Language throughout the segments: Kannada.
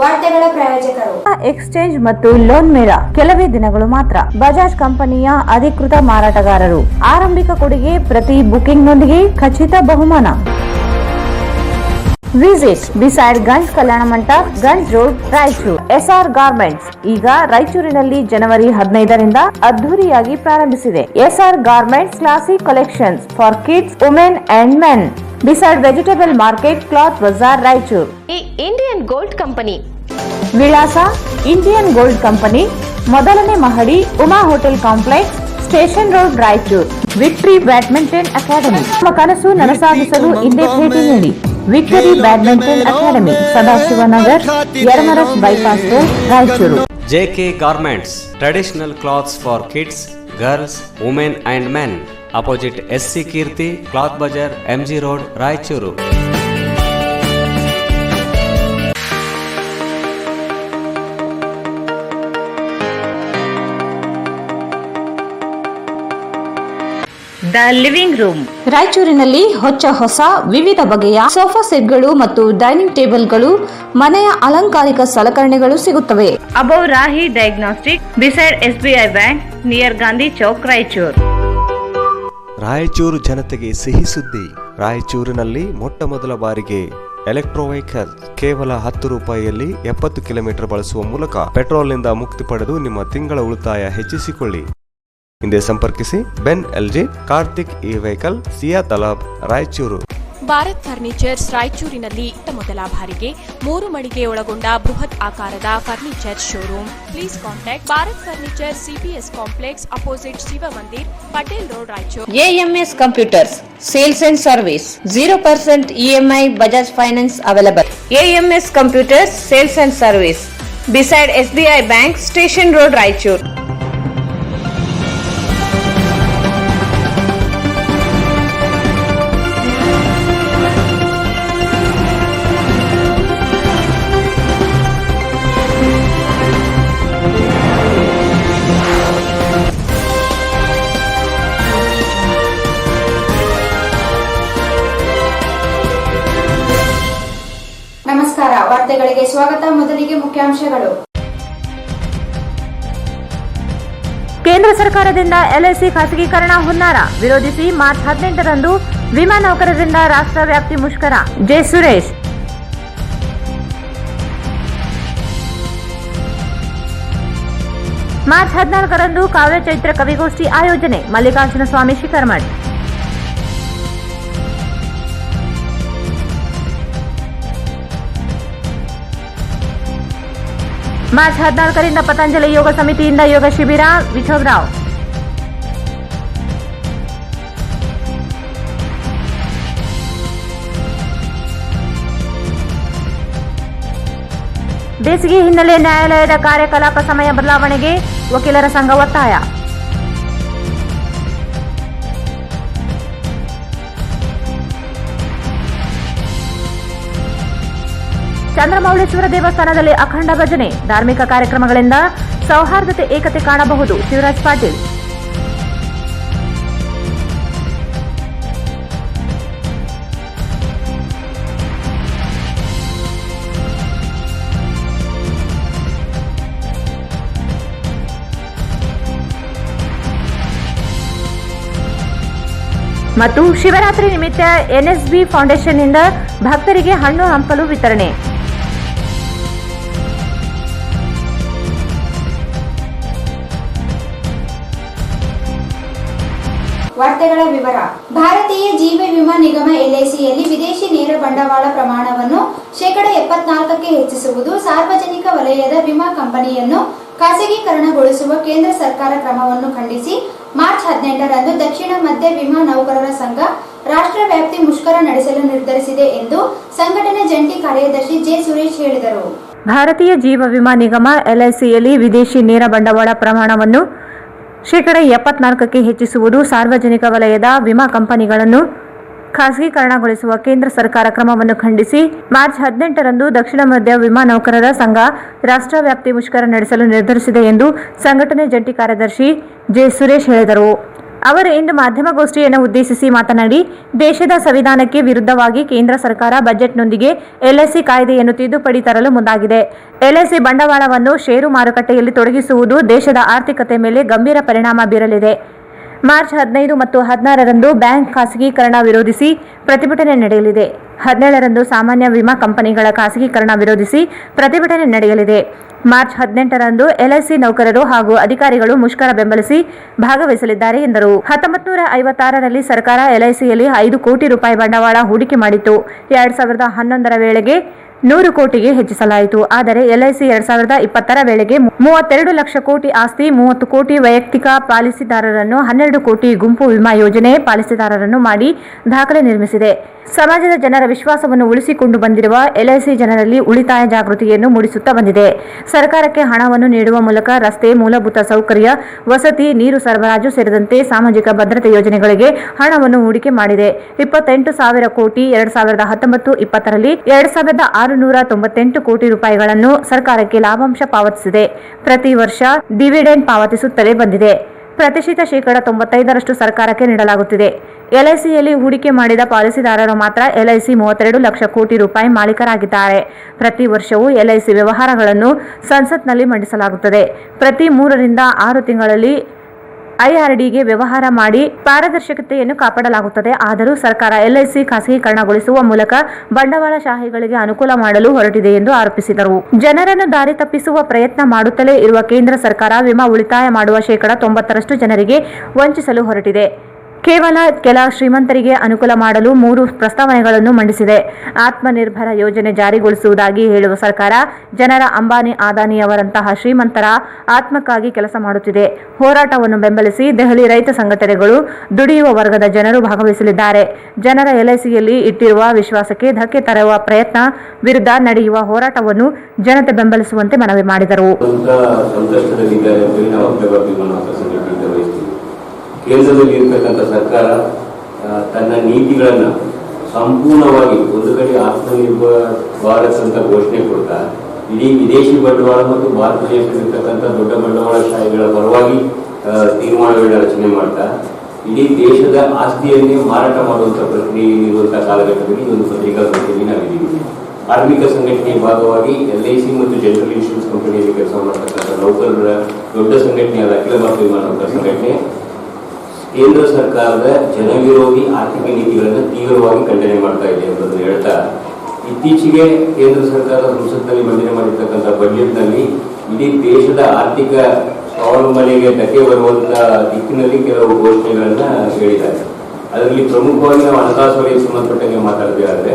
ವಾರ್ತೆಗಳ ಪ್ರಾಯೋಜಕರು ಎಕ್ಸ್ಚೇಂಜ್ ಮತ್ತು ಲೋನ್ ಮೇಳ ಕೆಲವೇ ದಿನಗಳು ಮಾತ್ರ. ಬಜಾಜ್ ಕಂಪನಿಯ ಅಧಿಕೃತ ಮಾರಾಟಗಾರರು. ಆರಂಭಿಕ ಕೊಡುಗೆ ಪ್ರತಿ ಬುಕಿಂಗ್ನೊಂದಿಗೆ ಖಚಿತ ಬಹುಮಾನ. Visit beside Ganj Kalyana Mantapa, Ganj road, Raichur. SR garments ಈಗ ರಾಯಚೂರಿನಲ್ಲಿ ಜನವರಿ 15ರಿಂದ ಅದ್ದೂರಿಯಾಗಿ ಪ್ರಾರಂಭಿಸಿದೆ. SR garments classic collections for kids, women and men. Beside vegetable market, cloth Bazaar, Raichur. Indian gold company ವಿಳಾಸ ಇಂಡಿಯನ್ ಗೋಲ್ಡ್ ಕಂಪನಿ, ಮೊದಲನೇ ಮಹಡಿ, Uma hotel complex, station road, Raichur. Victory badminton academy. ನಿಮ್ಮ ಕನಸು ನನಸಾಗಿಸಲು ಹಿಂದೆ ಭೇಟಿ ನೀಡಿ. Victory badminton academy, Sadashivanagar, Yermarus bypass road, Raichur. JK Garments, traditional clothes for kids, girls, women and men. Opposite SC Kirti, Cloth Bazar, MG Road, Raichuru. The living room. ರಾಯಚೂರಿನಲ್ಲಿ ಹೊಸ ವಿವಿಧ ಬಗೆಯ ಸೋಫಾ ಸೆಟ್ಗಳು ಮತ್ತು ಡೈನಿಂಗ್ ಟೇಬಲ್ಗಳು, ಮನೆಯ ಅಲಂಕಾರಿಕ ಸಲಕರಣೆಗಳು ಸಿಗುತ್ತವೆ. Above Rahi diagnostic, beside SBI bank, near Gandhi Chowk, Raichur. Raichur ಜನತೆಗೆ ಸಿಹಿ ಸುದ್ದಿ. ರಾಯಚೂರಿನಲ್ಲಿ ಮೊಟ್ಟ ಮೊದಲ ಬಾರಿಗೆ ಎಲೆಕ್ಟ್ರೋ ವೆಹಿಕಲ್ ಕೇವಲ 10 ರೂಪಾಯಿಯಲ್ಲಿ 70 ಕಿಲೋಮೀಟರ್ ಬಳಸುವ ಮೂಲಕ ಪೆಟ್ರೋಲ್ನಿಂದ ಮುಕ್ತಿ ಪಡೆದು ನಿಮ್ಮ ತಿಂಗಳ ಉಳಿತಾಯ ಹೆಚ್ಚಿಸಿಕೊಳ್ಳಿ. ಹಿಂದೆ ಸಂಪರ್ಕಿಸಿ. ಬೆನ್ LG, ಕಾರ್ತಿಕ್ ಇ ವೆಹಿಕಲ್, ಸಿಯಾ ತಲಾಬ್, ರಾಯಚೂರು. ಭಾರತ್ ಫರ್ನಿಚರ್ಸ್ ರಾಯಚೂರಿನಲ್ಲಿ ಮೊದಲ ಬಾರಿಗೆ 3 ಮಳಿಗೆ ಒಳಗೊಂಡ ಬೃಹತ್ ಆಕಾರದ furniture showroom. Please contact Bharat furniture, CPS complex, opposite Shiva Mandir, Patel road, Raichur. AMS computers sales and service. 0% EMI Bajaj finance available. AMS computers sales and service, beside SBI bank, station road, Raichur. ನಮಸ್ಕಾರ, ವಾರ್ತೆಗಳಿಗೆ ಸ್ವಾಗತ. ಮೊದಲಿಗೆ ಮುಖ್ಯಾಂಶಗಳು. ಕೇಂದ್ರ ಸರ್ಕಾರದಿಂದ LIC ಖಾಸಗೀಕರಣ ಹುನ್ನಾರ ವಿರೋಧಿಸಿ ಮಾರ್ಚ್ 18ರಂದು ವಿಮಾ ನೌಕರರಿಂದ ರಾಷ್ಟ್ರ ವ್ಯಾಪ್ತಿ ಮುಷ್ಕರ. ಜೆ ಸುರೇಶ್. ಮಾರ್ಚ್ 14ರಂದು ಕಾವ್ಯ ಚೈತ್ರ ಕವಿಗೋಷ್ಠಿ ಆಯೋಜನೆ. ಮಲ್ಲಿಕಾರ್ಜುನ ಸ್ವಾಮಿ ಶಿಖರ್ಮಠ್. ಮಾರ್ಚ್ 14ರಿಂದ ಪತಂಜಲಿ ಯೋಗ ಸಮಿತಿಯಿಂದ ಯೋಗ ಶಿಬಿರ. ವಿಠೋಬರಾವ್. ಬೇಸಿಗೆ ಹಿನ್ನೆಲೆ ನ್ಯಾಯಾಲಯದ ಕಾರ್ಯಕಲಾಪ ಸಮಯ ಬದಲಾವಣೆಗೆ ವಕೀಲರ ಸಂಘ ಒತ್ತಾಯ. ಚಂದ್ರಮೌಳೇಶ್ವರ ದೇವಸ್ಥಾನದಲ್ಲಿ ಅಖಂಡ ಭಜನೆ. ಧಾರ್ಮಿಕ ಕಾರ್ಯಕ್ರಮಗಳಿಂದ ಸೌಹಾರ್ದತೆ, ಏಕತೆ ಕಾಣಬಹುದು. ಶಿವರಾಜ್ ಪಾಟೀಲ್. ಮತ್ತು ಶಿವರಾತ್ರಿ ನಿಮಿತ್ತ NSB ಫೌಂಡೇಶನ್ನಿಂದ ಭಕ್ತರಿಗೆ ಹಣ್ಣು ಹಂಪಲು ವಿತರಣೆ. ವಾರ್ತೆಗಳ ವಿವರ. ಭಾರತೀಯ ಜೀವ ವಿಮಾ ನಿಗಮ LICಯಲ್ಲಿ ವಿದೇಶಿ ನೇರ ಬಂಡವಾಳ ಪ್ರಮಾಣವನ್ನು 74% ಹೆಚ್ಚಿಸುವುದು, ಸಾರ್ವಜನಿಕ ವಲಯದ ವಿಮಾ ಕಂಪನಿಯನ್ನು ಖಾಸಗೀಕರಣಗೊಳಿಸುವ ಕೇಂದ್ರ ಸರ್ಕಾರ ಕ್ರಮವನ್ನು ಖಂಡಿಸಿ ಮಾರ್ಚ್ 18ರಂದು ದಕ್ಷಿಣ ಮಧ್ಯ ವಿಮಾ ನೌಕರರ ಸಂಘ ರಾಷ್ಟ್ರ ವ್ಯಾಪ್ತಿ ಮುಷ್ಕರ ನಡೆಸಲು ನಿರ್ಧರಿಸಿದೆ ಎಂದು ಸಂಘಟನೆ ಜಂಟಿ ಕಾರ್ಯದರ್ಶಿ ಜೆ ಸುರೇಶ್ ಹೇಳಿದರು. ಭಾರತೀಯ ಜೀವ ವಿಮಾ ನಿಗಮ LICಯಲ್ಲಿ ವಿದೇಶಿ ನೇರ ಬಂಡವಾಳ ಪ್ರಮಾಣವನ್ನು 74% ಹೆಚ್ಚಿಸುವುದು, ಸಾರ್ವಜನಿಕ ವಲಯದ ವಿಮಾ ಕಂಪನಿಗಳನ್ನು ಖಾಸಗೀಕರಣಗೊಳಿಸುವ ಕೇಂದ್ರ ಸರ್ಕಾರ ಕ್ರಮವನ್ನು ಖಂಡಿಸಿ ಮಾರ್ಚ್ 18ರಂದು ದಕ್ಷಿಣ ಮಧ್ಯ ವಿಮಾ ನೌಕರರ ಸಂಘ ರಾಷ್ಟ್ರ ವ್ಯಾಪ್ತಿ ಮುಷ್ಕರ ನಡೆಸಲು ನಿರ್ಧರಿಸಿದೆ ಎಂದು ಸಂಘಟನೆ ಜಂಟಿ ಕಾರ್ಯದರ್ಶಿ ಜೆ ಸುರೇಶ್ ಹೇಳಿದರು. ಅವರು ಇಂದು ಮಾಧ್ಯಮಗೋಷ್ಠಿಯನ್ನು ಉದ್ದೇಶಿಸಿ ಮಾತನಾಡಿ, ದೇಶದ ಸಂವಿಧಾನಕ್ಕೆ ವಿರುದ್ಧವಾಗಿ ಕೇಂದ್ರ ಸರ್ಕಾರ ಬಜೆಟ್ನೊಂದಿಗೆ ಎಲ್ಐಸಿ ಕಾಯ್ದೆಯನ್ನು ತಿದ್ದುಪಡಿ ತರಲು ಮುಂದಾಗಿದೆ. ಎಲ್ಐಸಿ ಬಂಡವಾಳವನ್ನು ಷೇರು ಮಾರುಕಟ್ಟೆಯಲ್ಲಿ ತೊಡಗಿಸುವುದು ದೇಶದ ಆರ್ಥಿಕತೆ ಮೇಲೆ ಗಂಭೀರ ಪರಿಣಾಮ ಬೀರಲಿದೆ. ಮಾರ್ಚ್ 15 ಮತ್ತು 16ರಂದು ಬ್ಯಾಂಕ್ ಖಾಸಗೀಕರಣ ವಿರೋಧಿಸಿ ಪ್ರತಿಭಟನೆ ನಡೆಯಲಿದೆ. 17ರಂದು ಸಾಮಾನ್ಯ ವಿಮಾ ಕಂಪನಿಗಳ ಖಾಸಗೀಕರಣ ವಿರೋಧಿಸಿ ಪ್ರತಿಭಟನೆ ನಡೆಯಲಿದೆ. ಮಾರ್ಚ್ 18ರಂದು ಎಲ್ಐಸಿ ನೌಕರರು ಹಾಗೂ ಅಧಿಕಾರಿಗಳು ಮುಷ್ಕರ ಬೆಂಬಲಿಸಿ ಭಾಗವಹಿಸಲಿದ್ದಾರೆ ಎಂದರು. 1956ರಲ್ಲಿ ಸರ್ಕಾರ ಎಲ್ಐಸಿಯಲ್ಲಿ 5 ಕೋಟಿ ರೂಪಾಯಿ ಬಂಡವಾಳ ಹೂಡಿಕೆ ಮಾಡಿತ್ತು. 2011ರ ವೇಳೆಗೆ 100 ಕೋಟಿಗೆ ಹೆಚ್ಚಿಸಲಾಯಿತು. ಆದರೆ ಎಲ್ಐಸಿ 2020ರ ವೇಳೆಗೆ 32 ಲಕ್ಷ ಕೋಟಿ ಆಸ್ತಿ, 30 ಕೋಟಿ ವೈಯಕ್ತಿಕ ಪಾಲಿಸಿದಾರರನ್ನು, 12 ಕೋಟಿ ಗುಂಪು ವಿಮಾ ಯೋಜನೆ ಪಾಲಿಸಿದಾರರನ್ನು ಮಾಡಿ ದಾಖಲೆ ನಿರ್ಮಿಸಿದೆ. ಸಮಾಜದ ಜನರ ವಿಶ್ವಾಸವನ್ನು ಉಳಿಸಿಕೊಂಡು ಬಂದಿರುವ ಎಲ್ಐಸಿ ಜನರಲ್ಲಿ ಉಳಿತಾಯ ಜಾಗೃತಿಯನ್ನು ಮೂಡಿಸುತ್ತಾ ಬಂದಿದೆ. ಸರ್ಕಾರಕ್ಕೆ ಹಣವನ್ನು ನೀಡುವ ಮೂಲಕ ರಸ್ತೆ, ಮೂಲಭೂತ ಸೌಕರ್ಯ, ವಸತಿ, ನೀರು ಸರಬರಾಜು ಸೇರಿದಂತೆ ಸಾಮಾಜಿಕ ಭದ್ರತೆ ಯೋಜನೆಗಳಿಗೆ ಹಣವನ್ನು ಹೂಡಿಕೆ ಮಾಡಿದೆ. 28,000 ಕೋಟಿ 2019-20ರಲ್ಲಿ 2,698 ಕೋಟಿ ರೂಪಾಯಿಗಳನ್ನು ಸರ್ಕಾರಕ್ಕೆ ಲಾಭಾಂಶ ಪಾವತಿಸಿದೆ. ಪ್ರತಿ ವರ್ಷ ಡಿವಿಡೆಂಡ್ ಪಾವತಿಸುತ್ತಲೇ ಬಂದಿದೆ. ಪ್ರತಿಶತ ಶೇಕಡ 95ರಷ್ಟು ಸರ್ಕಾರಕ್ಕೆ ನೀಡಲಾಗುತ್ತಿದೆ. ಎಲ್ಐಸಿಯಲ್ಲಿ ಹೂಡಿಕೆ ಮಾಡಿದ ಪಾಲಿಸಿದಾರರು ಮಾತ್ರ ಎಲ್ಐಸಿ 32 ಲಕ್ಷ ಕೋಟಿ ರೂಪಾಯಿ ಮಾಲೀಕರಾಗಿದ್ದಾರೆ. ಪ್ರತಿ ವರ್ಷವೂ ಎಲ್ಐಸಿ ವ್ಯವಹಾರಗಳನ್ನು ಸಂಸತ್ನಲ್ಲಿ ಮಂಡಿಸಲಾಗುತ್ತದೆ. ಪ್ರತಿ 3 ರಿಂದ 6 ತಿಂಗಳಲ್ಲಿ ಐಆರ್ಡಿಗೆ ವ್ಯವಹಾರ ಮಾಡಿ ಪಾರದರ್ಶಕತೆಯನ್ನು ಕಾಪಾಡಲಾಗುತ್ತದೆ. ಆದರೂ ಸರ್ಕಾರ ಎಲ್ಐಸಿ ಖಾಸಗೀಕರಣಗೊಳಿಸುವ ಮೂಲಕ ಬಂಡವಾಳಶಾಹಿಗಳಿಗೆ ಅನುಕೂಲ ಮಾಡಲು ಹೊರಟಿದೆ ಎಂದು ಆರೋಪಿಸಿದರು. ಜನರನ್ನು ದಾರಿ ತಪ್ಪಿಸುವ ಪ್ರಯತ್ನ ಮಾಡುತ್ತಲೇ ಇರುವ ಕೇಂದ್ರ ಸರ್ಕಾರ ವಿಮಾ ಉಳಿತಾಯ ಮಾಡುವ ಶೇಕಡ 90ರಷ್ಟು ಜನರಿಗೆ ವಂಚಿಸಲು ಹೊರಟಿದೆ. ಕೇವಲ ಕೆಲ ಶ್ರೀಮಂತರಿಗೆ ಅನುಕೂಲ ಮಾಡಲು 3 ಪ್ರಸ್ತಾವನೆಗಳನ್ನು ಮಂಡಿಸಿದೆ. ಆತ್ಮನಿರ್ಭರ ಯೋಜನೆ ಜಾರಿಗೊಳಿಸುವುದಾಗಿ ಹೇಳುವ ಸರ್ಕಾರ ಜನರ ಅಂಬಾನಿ, ಅದಾನಿಯವರಂತಹ ಶ್ರೀಮಂತರ ಆತ್ಮಕ್ಕಾಗಿ ಕೆಲಸ ಮಾಡುತ್ತಿದೆ. ಹೋರಾಟವನ್ನು ಬೆಂಬಲಿಸಿ ದೆಹಲಿ ರೈತ ಸಂಘಟನೆಗಳು, ದುಡಿಯುವ ವರ್ಗದ ಜನರು ಭಾಗವಹಿಸಲಿದ್ದಾರೆ. ಜನರ ಎಲ್ಐಸಿಯಲ್ಲಿ ಇಟ್ಟಿರುವ ವಿಶ್ವಾಸಕ್ಕೆ ಧಕ್ಕೆ ತರುವ ಪ್ರಯತ್ನ ವಿರುದ್ಧ ನಡೆಯುವ ಹೋರಾಟವನ್ನು ಜನತೆ ಬೆಂಬಲಿಸುವಂತೆ ಮನವಿ ಮಾಡಿದರು. ಕೇಂದ್ರದಲ್ಲಿ ಇರತಕ್ಕಂಥ ಸರ್ಕಾರ ತನ್ನ ನೀತಿಗಳನ್ನು ಸಂಪೂರ್ಣವಾಗಿ ಒಂದು ಕಡೆ ಆತ್ಮನಿರ್ಭರ ಭಾರತ್ ಅಂತ ಘೋಷಣೆ ಕೊಡ್ತಾ ಇಡೀ ವಿದೇಶಿ ಬಂಡವಾಳ ಮತ್ತು ಭಾರತ ದೇಶದಲ್ಲಿರ್ತಕ್ಕಂಥ ದೊಡ್ಡ ಬಂಡವಾಳಶಾಹಿಗಳ ಪರವಾಗಿ ತೀರ್ಮಾನಗಳನ್ನ ರಚನೆ ಮಾಡ್ತಾ ಇಡೀ ದೇಶದ ಆಸ್ತಿಯನ್ನೇ ಮಾರಾಟ ಮಾಡುವಂಥ ಪ್ರಕ್ರಿಯೆ ಇರುವಂತಹ ಕಾಲಘಟ್ಟದಲ್ಲಿ ಒಂದು ಪತ್ರಿಕಾಗೋಷ್ಠಿಯಲ್ಲಿ ನಾವಿದ್ದೀವಿ. ಕಾರ್ಮಿಕ ಸಂಘಟನೆಯ ಭಾಗವಾಗಿ ಎಲ್ಐಸಿ ಮತ್ತು ಜನರಲ್ ಇನ್ಶೂರೆನ್ಸ್ ಕಂಪನಿಯಲ್ಲಿ ಕೆಲಸ ಮಾಡತಕ್ಕಂಥ ನೌಕರರ ದೊಡ್ಡ ಸಂಘಟನೆಯಾದ ಅಖಿಲ ಭಾರತ ವಿಮಾ ನೌಕರ ಸಂಘಟನೆ ಕೇಂದ್ರ ಸರ್ಕಾರದ ಜನವಿರೋಧಿ ಆರ್ಥಿಕ ನೀತಿಗಳನ್ನು ತೀವ್ರವಾಗಿ ಖಂಡನೆ ಮಾಡ್ತಾ ಇದೆ ಎಂಬುದನ್ನು ಹೇಳ್ತಾ, ಇತ್ತೀಚೆಗೆ ಕೇಂದ್ರ ಸರ್ಕಾರ ಸಂಸತ್ನಲ್ಲಿ ಮಂಡನೆ ಮಾಡಿರ್ತಕ್ಕಂಥ ಬಜೆಟ್ನಲ್ಲಿ ಇಡೀ ದೇಶದ ಆರ್ಥಿಕ ಸ್ವಾವಲಂಬನೆಗೆ ಧಕ್ಕೆ ಬರುವಂತಹ ದಿಕ್ಕಿನಲ್ಲಿ ಕೆಲವು ಘೋಷಣೆಗಳನ್ನ ಹೇಳಿದ್ದಾರೆ. ಅದರಲ್ಲಿ ಪ್ರಮುಖವಾಗಿ ನಾವು ಹಣಕಾಸು ವಲಯಕ್ಕೆ ಸಂಬಂಧಪಟ್ಟಂಗೆ ಮಾತಾಡಬೇಕಾದ್ರೆ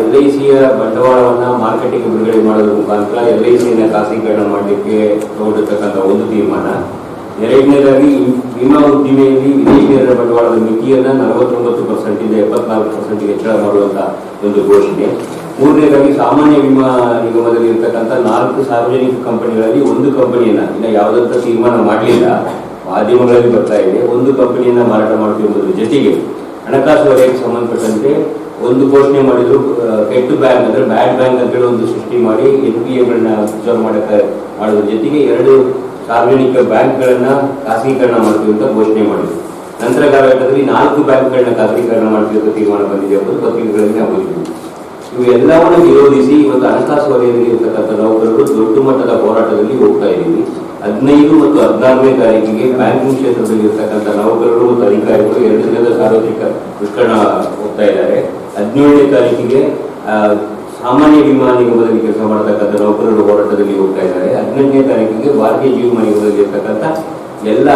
ಎಲ್ಐಸಿಯ ಬಂಡವಾಳವನ್ನ ಮಾರ್ಕೆಟಿಗೆ ಬಿಡುಗಡೆ ಮಾಡೋದ್ರ ಮುಖಾಂತರ ಎಲ್ಐಸಿಯನ್ನ ಖಾಸಗೀಕರಣ ಮಾಡಲಿಕ್ಕೆ ತಗೊಂಡಿರ್ತಕ್ಕಂಥ ಒಂದು ತೀರ್ಮಾನ. ಎರಡನೇದಾಗಿ ವಿಮಾ ಉದ್ದಿಮೆಯಲ್ಲಿ ವಿದೇಶಿಯರ ಬಂಡವಾಳದ ಮಿತಿಯನ್ನ 49% ಇಂದ 74% ಹೆಚ್ಚಳ ಮಾಡುವಂತಹ ಒಂದು ಘೋಷಣೆ. ಮೂರನೇದಾಗಿ ಸಾಮಾನ್ಯ ವಿಮಾ ನಿಗಮದಲ್ಲಿ ಇರತಕ್ಕಂಥ 4 ಸಾರ್ವಜನಿಕ ಕಂಪನಿಗಳಲ್ಲಿ ಒಂದು ಕಂಪನಿಯನ್ನ ಇನ್ನ ಯಾವುದಂತ ತೀರ್ಮಾನ ಮಾಡಲಿಲ್ಲ, ಮಾಧ್ಯಮಗಳಲ್ಲಿ ಬರ್ತಾ ಇದೆ, ಒಂದು ಕಂಪನಿಯನ್ನ ಮಾರಾಟ ಮಾಡ್ತಿರುವುದರ ಜೊತೆಗೆ ಹಣಕಾಸು ವಲಯಕ್ಕೆ ಸಂಬಂಧಪಟ್ಟಂತೆ ಒಂದು ಘೋಷಣೆ ಮಾಡಿದ್ರು. ಕೆಟ್ಟು ಬ್ಯಾಂಕ್ ಅಂದ್ರೆ ಬ್ಯಾಡ್ ಬ್ಯಾಂಕ್ ಅಂತೇಳಿ ಒಂದು ಸೃಷ್ಟಿ ಮಾಡಿ NPAಗಳನ್ನ ರಿಸರ್ವ್ ಮಾಡೋದ್ರ ಜೊತೆಗೆ 2 ಸಾರ್ವಜನಿಕ ಬ್ಯಾಂಕ್ಗಳನ್ನ ಖಾಸಗೀಕರಣ ಮಾಡ್ತೀವಿ ಅಂತ ಘೋಷಣೆ ಮಾಡಿದ್ರು. ನಂತರ ಕಾಲಘಟ್ಟದಲ್ಲಿ 4 ಬ್ಯಾಂಕ್ಗಳನ್ನ ಖಾಸಗೀಕರಣ ಮಾಡ್ತೀವಿ ಅಂತ ತೀರ್ಮಾನ ಬಂದಿದೆ ಎಂಬುದು ಪತ್ರಿಕೆಗಳಲ್ಲಿ ನಾವು ಓದಿದ್ವಿ. ಇವು ಎಲ್ಲವನ್ನು ವಿರೋಧಿಸಿ ಇವತ್ತು ಹಣಕಾಸು ವಲಯದಲ್ಲಿ ಇರತಕ್ಕಂಥ ನೌಕರರು ದೊಡ್ಡ ಮಟ್ಟದ ಹೋರಾಟದಲ್ಲಿ ಹೋಗ್ತಾ ಇದ್ದೀವಿ. 15 ಮತ್ತು 16ನೇ ತಾರೀಕಿಗೆ ಬ್ಯಾಂಕಿಂಗ್ ಕ್ಷೇತ್ರದಲ್ಲಿ ಇರತಕ್ಕಂಥ ನೌಕರರು ಮತ್ತು ಅಧಿಕಾರಿಗಳು 2 ದಿನದ ಸಾರ್ವಜನಿಕ ಮುಷ್ಕರ ಹೋಗ್ತಾ ಇದ್ದಾರೆ. 17ನೇ ತಾರೀಕಿಗೆ ಸಾಮಾನ್ಯ ವಿಮಾ ನಿಗಮದಲ್ಲಿ ಕೆಲಸ ಮಾಡತಕ್ಕಂಥ ನೌಕರರು ಹೋರಾಟದಲ್ಲಿ ಹೋಗ್ತಾ ಇದ್ದಾರೆ. 18ನೇ ತಾರೀಕಿಗೆ ಭಾರತೀಯ ಜೀವ ವಿಮಾ ನಿಗಮದಲ್ಲಿ ಇರತಕ್ಕಂಥ ಎಲ್ಲ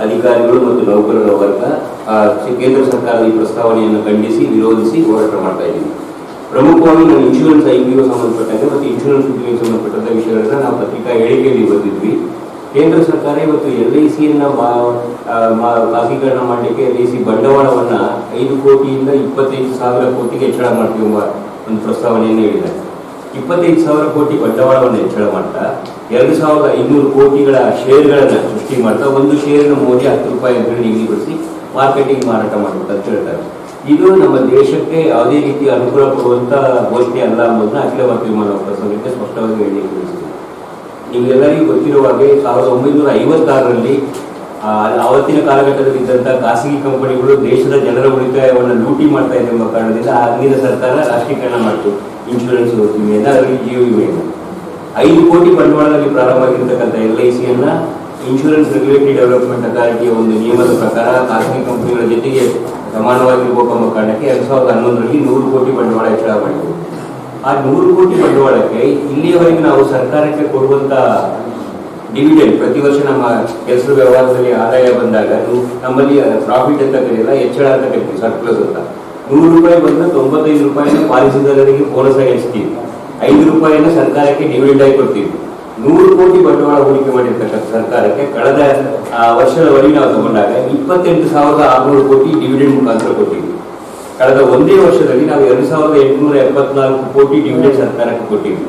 ಅಧಿಕಾರಿಗಳು ಮತ್ತು ನೌಕರರ ವರ್ಗ ಕೇಂದ್ರ ಸರ್ಕಾರದ ಈ ಪ್ರಸ್ತಾವನೆಯನ್ನು ಖಂಡಿಸಿ ವಿರೋಧಿಸಿ ಹೋರಾಟ ಮಾಡ್ತಾ ಇದ್ದೀವಿ. ಪ್ರಮುಖವಾಗಿ ನಾವು ಇನ್ಶೂರೆನ್ಸ್ ಐಪಿಒ ಸಂಬಂಧಪಟ್ಟಂತೆ ಮತ್ತು ಇನ್ಶೂರೆನ್ಸ್ ಉದ್ಯಮಕ್ಕೆ ಸಂಬಂಧಪಟ್ಟಂತ ವಿಷಯಗಳನ್ನ ನಾವು ಪತ್ರಿಕಾ ಹೇಳಿಕೆಯಲ್ಲಿ ಬಂದಿದ್ವಿ. ಕೇಂದ್ರ ಸರ್ಕಾರ ಇವತ್ತು LICಯನ್ನ ಖಾಸಗೀಕರಣ ಮಾಡಲಿಕ್ಕೆ LIC ಬಂಡವಾಳವನ್ನ 5 ಕೋಟಿಯಿಂದ 25,000 ಕೋಟಿಗೆ ಹೆಚ್ಚಳ ಮಾಡ್ತೀವಿ ಎಂಬ ಒಂದು ಪ್ರಸ್ತಾವನೆಯನ್ನು ಹೇಳಿದ್ದಾರೆ. 25,000 ಕೋಟಿ ಬಂಡವಾಳವನ್ನು ಹೆಚ್ಚಳ ಮಾಡ್ತಾ 2,500 ಕೋಟಿಗಳ ಶೇರ್ಗಳನ್ನ ಸೃಷ್ಟಿ ಮಾಡ್ತಾ ಒಂದು ಶೇರಿನ ಮೌಲ್ಯ 10 ರೂಪಾಯಿ ಅಂತ ನಿಗದಿಪಡಿಸಿ ಮಾರ್ಕೆಟಿಂಗ್ ಮಾರಾಟ ಮಾಡಬೇಕು ಅಂತ ಹೇಳ್ತಾರೆ. ಇದು ನಮ್ಮ ದೇಶಕ್ಕೆ ಯಾವುದೇ ರೀತಿ ಅನುಕೂಲ ಕೊಡುವಂತ ಘೋಷಣೆ ಅಲ್ಲ ಅನ್ನೋದನ್ನ ಅಖಿಲ ಭಾರತೀಯ ವಿಮಾ ನೌಕರ ಸಂಘಟನೆ ಸ್ಪಷ್ಟವಾಗಿ ಹೇಳಿಕೆ ತಿಳಿಸಿದೆ. ನಿಮಗೆಲ್ಲರಿಗೂ ಗೊತ್ತಿರುವ ಹಾಗೆ 1956ರಲ್ಲಿ ಅವತ್ತಿನ ಕಾಲಘಟ್ಟದಲ್ಲಿ ಇದ್ದಂತಹ ಖಾಸಗಿ ಕಂಪನಿಗಳು ದೇಶದ ಜನರ ಉಳಿತಾಯವನ್ನು ಲೂಟಿ ಮಾಡ್ತಾ ಇದೆ ಎಂಬ ಕಾರಣದಿಂದ ಆಗಿನ ಸರ್ಕಾರ ರಾಷ್ಟ್ರೀಕರಣ ಮಾಡಿತು ಇನ್ಶೂರೆನ್ಸ್ ವಿಮೆಯನ್ನ, ಅದರಲ್ಲಿ ಜೀವ ವಿಮೆಯನ್ನು. 5 ಕೋಟಿ ಬಂಡವಾಳದಲ್ಲಿ ಪ್ರಾರಂಭ ಆಗಿರ್ತಕ್ಕಂಥ LICಯನ್ನ ಇನ್ಶೂರೆನ್ಸ್ ರೆಗ್ಯುಲೇಟರಿ ಡೆವಲಪ್ಮೆಂಟ್ ಅಥಾರಿಟಿಯ ಒಂದು ನಿಯಮದ ಪ್ರಕಾರ ಖಾಸಗಿ ಕಂಪನಿಗಳ ಜೊತೆಗೆ ಸಮಾನವಾಗಿರ್ಬೇಕು ಎಂಬ ಕಾರಣಕ್ಕೆ 2011ರಲ್ಲಿ 100 ಕೋಟಿ ಬಂಡವಾಳ ಹೆಚ್ಚಳ ಮಾಡಿತು. ಆ 100 ಕೋಟಿ ಬಂಡವಾಳಕ್ಕೆ ಇಲ್ಲಿಯವರೆಗೆ ನಾವು ಸರ್ಕಾರಕ್ಕೆ ಕೊಡುವಂತ ಡಿವಿಡೆಂಡ್, ಪ್ರತಿ ವರ್ಷ ನಮ್ಮ ಕೆಲಸದ ವ್ಯವಹಾರದಲ್ಲಿ ಆದಾಯ ಬಂದಾಗ ನಮ್ಮಲ್ಲಿ ಪ್ರಾಫಿಟ್ ಅಂತ ಕರೆಯಲ್ಲ, ಹೆಚ್ಚಳ ಅಂತ ಕರಿತೀವಿ, ಸರ್ಪ್ಲಸ್ ಅಂತ. 100 ರೂಪಾಯಿ ಬಂದ 95 ರೂಪಾಯಿನ ಪಾಲಿಸಿದಾರರಿಗೆ ಬೋನಸ್ ಆಗಿ ಹಂಚ್ತೀವಿ, 5 ರೂಪಾಯಿನ ಸರ್ಕಾರಕ್ಕೆ ಡಿವಿಡೆಂಡ್ ಆಗಿ ಕೊಡ್ತೀವಿ. 100 ಕೋಟಿ ಬಂಡವಾಳ ಹೂಡಿಕೆ ಮಾಡಿರ್ತಕ್ಕಂಥ ಸರ್ಕಾರಕ್ಕೆ ಕಳೆದ ವರ್ಷದವರೆಗೆ ನಾವು ತಗೊಂಡಾಗ 28,600 ಕೋಟಿ ಡಿವಿಡೆಂಡ್ ಮುಖಾಂತರ ಕೊಟ್ಟಿವಿ. ಕಳೆದ ಒಂದೇ ವರ್ಷದಲ್ಲಿ ನಾವು 2,874 ಕೋಟಿ ಡಿವಿಡೆಂಡ್ ಸರ್ಕಾರಕ್ಕೆ ಕೊಟ್ಟಿವಿ.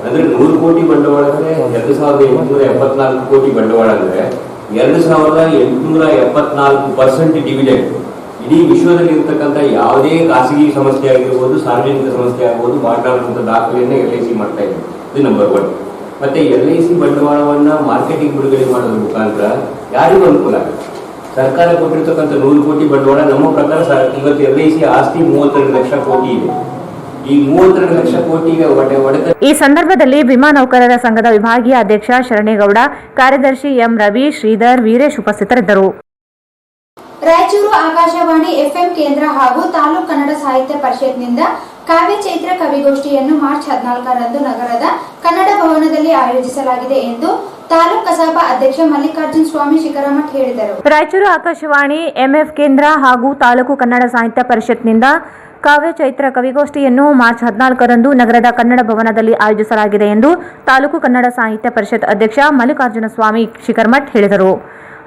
ಅಂದ್ರೆ 100 ಕೋಟಿ ಬಂಡವಾಳ ಅಂದ್ರೆ 2,874 ಕೋಟಿ ಬಂಡವಾಳ ಅಂದ್ರೆ 2,874% ಡಿವಿಡೆಂಡ್. ಇಡೀ ವಿಶ್ವದಲ್ಲಿ ಇರ್ತಕ್ಕಂಥ ಯಾವುದೇ ಖಾಸಗಿ ಸಂಸ್ಥೆ ಆಗಿರ್ಬೋದು, ಸಾರ್ವಜನಿಕ ಸಂಸ್ಥೆ ಆಗ್ಬೋದು, ಮಾಡಲಾದಂತ ದಾಖಲೆಯನ್ನ LIC ಮಾಡ್ತಾ ಇದೆ. ಇದು ನಂಬರ್ 1. ಮತ್ತೆ LIC ಬಂಡವಾಳವನ್ನ ಮಾರ್ಕೆಟಿಂಗ್ ಬಿಡುಗಡೆ ಮಾಡೋದ್ರ ಮುಖಾಂತರ ಯಾರಿಗೂ ಅನುಕೂಲ ಆಗುತ್ತೆ. ಸರ್ಕಾರ ಕೊಟ್ಟಿರ್ತಕ್ಕಂಥ 100 ಕೋಟಿ ಬಂಡವಾಳ ನಮ್ಮ ಪ್ರಕಾರ ಇವತ್ತು LIC ಆಸ್ತಿ 32 ಲಕ್ಷ ಕೋಟಿ ಇದೆ. ಈ 32 ಲಕ್ಷ ಕೋಟಿಗೆ ಒಡೆದ. ಈ ಸಂದರ್ಭದಲ್ಲಿ ವಿಮಾ ನೌಕರರ ಸಂಘದ ವಿಭಾಗೀಯ ಅಧ್ಯಕ್ಷ ಶರಣೇಗೌಡ, ಕಾರ್ಯದರ್ಶಿ ಎಂ ರವಿ, ಶ್ರೀಧರ್, ವೀರೇಶ್ ಉಪಸ್ಥಿತರಿದ್ದರು. ರಾಯಚೂರು ಆಕಾಶವಾಣಿ FM ಕೇಂದ್ರ ಹಾಗೂ ತಾಲೂಕು ಕನ್ನಡ ಸಾಹಿತ್ಯ ಪರಿಷತ್ನಿಂದ ಕಾವ್ಯ ಚೈತ್ರ ಕವಿಗೋಷ್ಠಿಯನ್ನು ಮಾರ್ಚ್ 14ರಂದು ನಗರದ ಕನ್ನಡ ಭವನದಲ್ಲಿ ಆಯೋಜಿಸಲಾಗಿದೆ ಎಂದು ತಾಲೂಕು ಕಸಾಪ ಅಧ್ಯಕ್ಷ ಮಲ್ಲಿಕಾರ್ಜುನ ಸ್ವಾಮಿ ಶಿಖರಮಠ ಹೇಳಿದರು. ರಾಯಚೂರು ಆಕಾಶವಾಣಿ MF ಕೇಂದ್ರ ಹಾಗೂ ತಾಲೂಕು ಕನ್ನಡ ಸಾಹಿತ್ಯ ಪರಿಷತ್ನಿಂದ ಕಾವ್ಯ ಚೈತ್ರ ಕವಿಗೋಷ್ಠಿಯನ್ನು ಮಾರ್ಚ್ 14ರಂದು ನಗರದ ಕನ್ನಡ ಭವನದಲ್ಲಿ ಆಯೋಜಿಸಲಾಗಿದೆ ಎಂದು ತಾಲೂಕು ಕನ್ನಡ ಸಾಹಿತ್ಯ ಪರಿಷತ್ ಅಧ್ಯಕ್ಷ ಮಲ್ಲಿಕಾರ್ಜುನ ಸ್ವಾಮಿ ಶಿಖರಮಠ ಹೇಳಿದರು.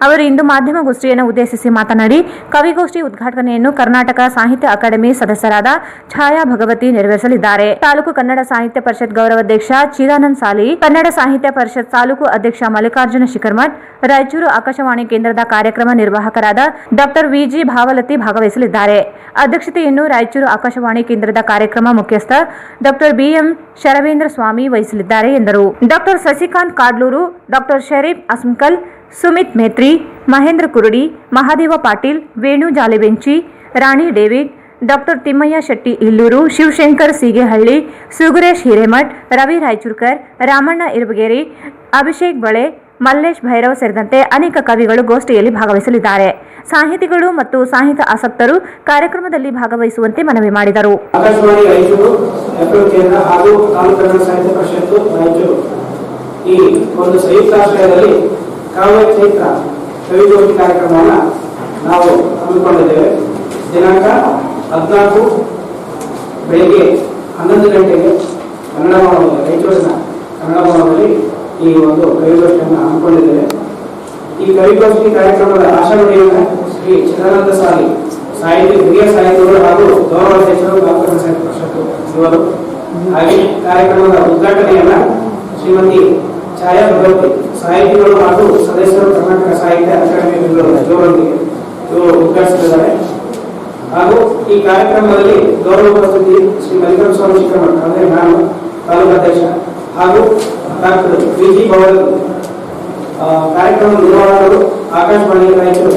ಅವರು ಇಂದು ಮಾಧ್ಯಮಗೋಷ್ಠಿಯನ್ನು ಉದ್ದೇಶಿಸಿ ಮಾತನಾಡಿ, ಕವಿಗೋಷ್ಠಿ ಉದ್ಘಾಟನೆಯನ್ನು ಕರ್ನಾಟಕ ಸಾಹಿತ್ಯ ಅಕಾಡೆಮಿ ಸದಸ್ಯರಾದ ಛಾಯಾ ಭಗವತಿ ನೆರವೇರಿಸಲಿದ್ದಾರೆ. ತಾಲೂಕು ಕನ್ನಡ ಸಾಹಿತ್ಯ ಪರಿಷತ್ ಗೌರವಾಧ್ಯಕ್ಷ ಚಿದಾನಂದ್ ಸಾಲಿ, ಕನ್ನಡ ಸಾಹಿತ್ಯ ಪರಿಷತ್ ತಾಲೂಕು ಅಧ್ಯಕ್ಷ ಮಲ್ಲಿಕಾರ್ಜುನ ಶಿಖರಮಠ, ರಾಯಚೂರು ಆಕಾಶವಾಣಿ ಕೇಂದ್ರದ ಕಾರ್ಯಕ್ರಮ ನಿರ್ವಾಹಕರಾದ ಡಾ VG ಭಾವಲತಿ ಭಾಗವಹಿಸಲಿದ್ದಾರೆ. ಅಧ್ಯಕ್ಷತೆಯನ್ನು ರಾಯಚೂರು ಆಕಾಶವಾಣಿ ಕೇಂದ್ರದ ಕಾರ್ಯಕ್ರಮ ಮುಖ್ಯಸ್ಥ ಡಾ BM ಶರವೇಂದ್ರ ಸ್ವಾಮಿ ವಹಿಸಲಿದ್ದಾರೆ ಎಂದರು. ಡಾ ಸಸಿಕಾಂತ್ ಕಾಡ್ಲೂರು, ಡಾ ಶರೀಫ್ ಅಸ್ಮಕಲ್, ಸುಮಿತ್ ಮೇತ್ರಿ, ಮಹೇಂದ್ರ ಕುರುಡಿ, ಮಹಾದೇವ ಪಾಟೀಲ್, ವೇಣು ಜಾಲೆಬೆಂಚಿ, ರಾಣಿ ಡೇವಿಡ್, ಡಾ ತಿಮ್ಮಯ್ಯ ಶೆಟ್ಟಿ ಇಲ್ಲೂರು, ಶಿವಶಂಕರ್ ಸೀಗೆಹಳ್ಳಿ, ಸುಗುರೇಶ್ ಹಿರೇಮಠ್, ರವಿ ರಾಯಚೂರ್ಕರ್, ರಾಮಣ್ಣ ಇರಬಗೇರಿ, ಅಭಿಷೇಕ್ ಬಳೆ, ಮಲ್ಲೇಶ್ ಭೈರವ್ ಸೇರಿದಂತೆ ಅನೇಕ ಕವಿಗಳು ಗೋಷ್ಠಿಯಲ್ಲಿ ಭಾಗವಹಿಸಲಿದ್ದಾರೆ. ಸಾಹಿತಿಗಳು ಮತ್ತು ಸಾಹಿತ್ಯ ಆಸಕ್ತರು ಕಾರ್ಯಕ್ರಮದಲ್ಲಿ ಭಾಗವಹಿಸುವಂತೆ ಮನವಿ ಮಾಡಿದರು. ಆಕಾಶವಾಣಿ ರಾಯಚೂರು FM ಕೇಂದ್ರ ಹಾಗೂ ತಾಲೂಕು ಕನ್ನಡ ಸಾಹಿತ್ಯ ಪರಿಷತ್ತು ರಾಯಚೂರು ಈ ಒಂದು ಸಂಯುಕ್ತ ಆಶ್ರಯದಲ್ಲಿ ಕಾವ್ಯ ಚೈತ್ರ ಕವಿಗೋಷ್ಠಿ ಕಾರ್ಯಕ್ರಮವನ್ನು ನಾವು ಹಮ್ಮಿಕೊಂಡಿದ್ದೇವೆ. ದಿನಾಂಕ 14 ಬೆಳಿಗ್ಗೆ 11 ಗಂಟೆಗೆ ಕನ್ನಡ ಭವನದಲ್ಲಿ, ರಾಯಚೂರಿನ ಕನ್ನಡ ಭವನದಲ್ಲಿ ಈ ಒಂದು ಕವಿಗೋಷ್ಠಿಯನ್ನು ಹಮ್ಮಿಕೊಂಡಿದ್ದೇವೆ. ಈ ಕವಿಗೋಷ್ಠಿ ಕಾರ್ಯಕ್ರಮದ ಆಶಾನುಡಿಯನ್ನು ಶ್ರೀ ಚಿದಾನಂದ ಸಾಲಿ, ಹಿರಿಯ ಸಾಹಿತಿಗಳು ಹಾಗೂ ಗೌರವಾಧ್ಯಕ್ಷರು ತಾಲೂಕು ಸಾಹಿತ್ಯ ಪರಿಷತ್ತು ಇವರು. ಹಾಗೆ ಕಾರ್ಯಕ್ರಮದ ಉದ್ಘಾಟನೆಯನ್ನ ಶ್ರೀಮತಿ ಛಾಯಾ ಭಗವತಿ, ಸಾಹಿತಿಗಳು ಹಾಗೂ ಸದಸ್ಯರು ಕರ್ನಾಟಕ ಸಾಹಿತ್ಯ ಅಕಾಡೆಮಿ ಇವರೊಂದಿಗೆ ಇವರು ಉದ್ಘಾಟಿಸಿದ್ದಾರೆ. ಹಾಗೂ ಈ ಕಾರ್ಯಕ್ರಮದಲ್ಲಿ ಗೌರವ ಉಪಸ್ಥಿತಿ ಶ್ರೀ ಮಲ್ಲಿಕಾರ್ಜುನ ಸ್ವಾಮಿ ಶಿಖರಮಠ, ಅಂದರೆ ನಾನು ತಾಲೂಕು ಅಧ್ಯಕ್ಷ, ಹಾಗೂ ಡಾ VG ಭಾವಲತಿ, ಕಾರ್ಯಕ್ರಮ ನಿರ್ವಾಹಕರು ಆಕಾಶವಾಣಿ ರಾಯಚೂರು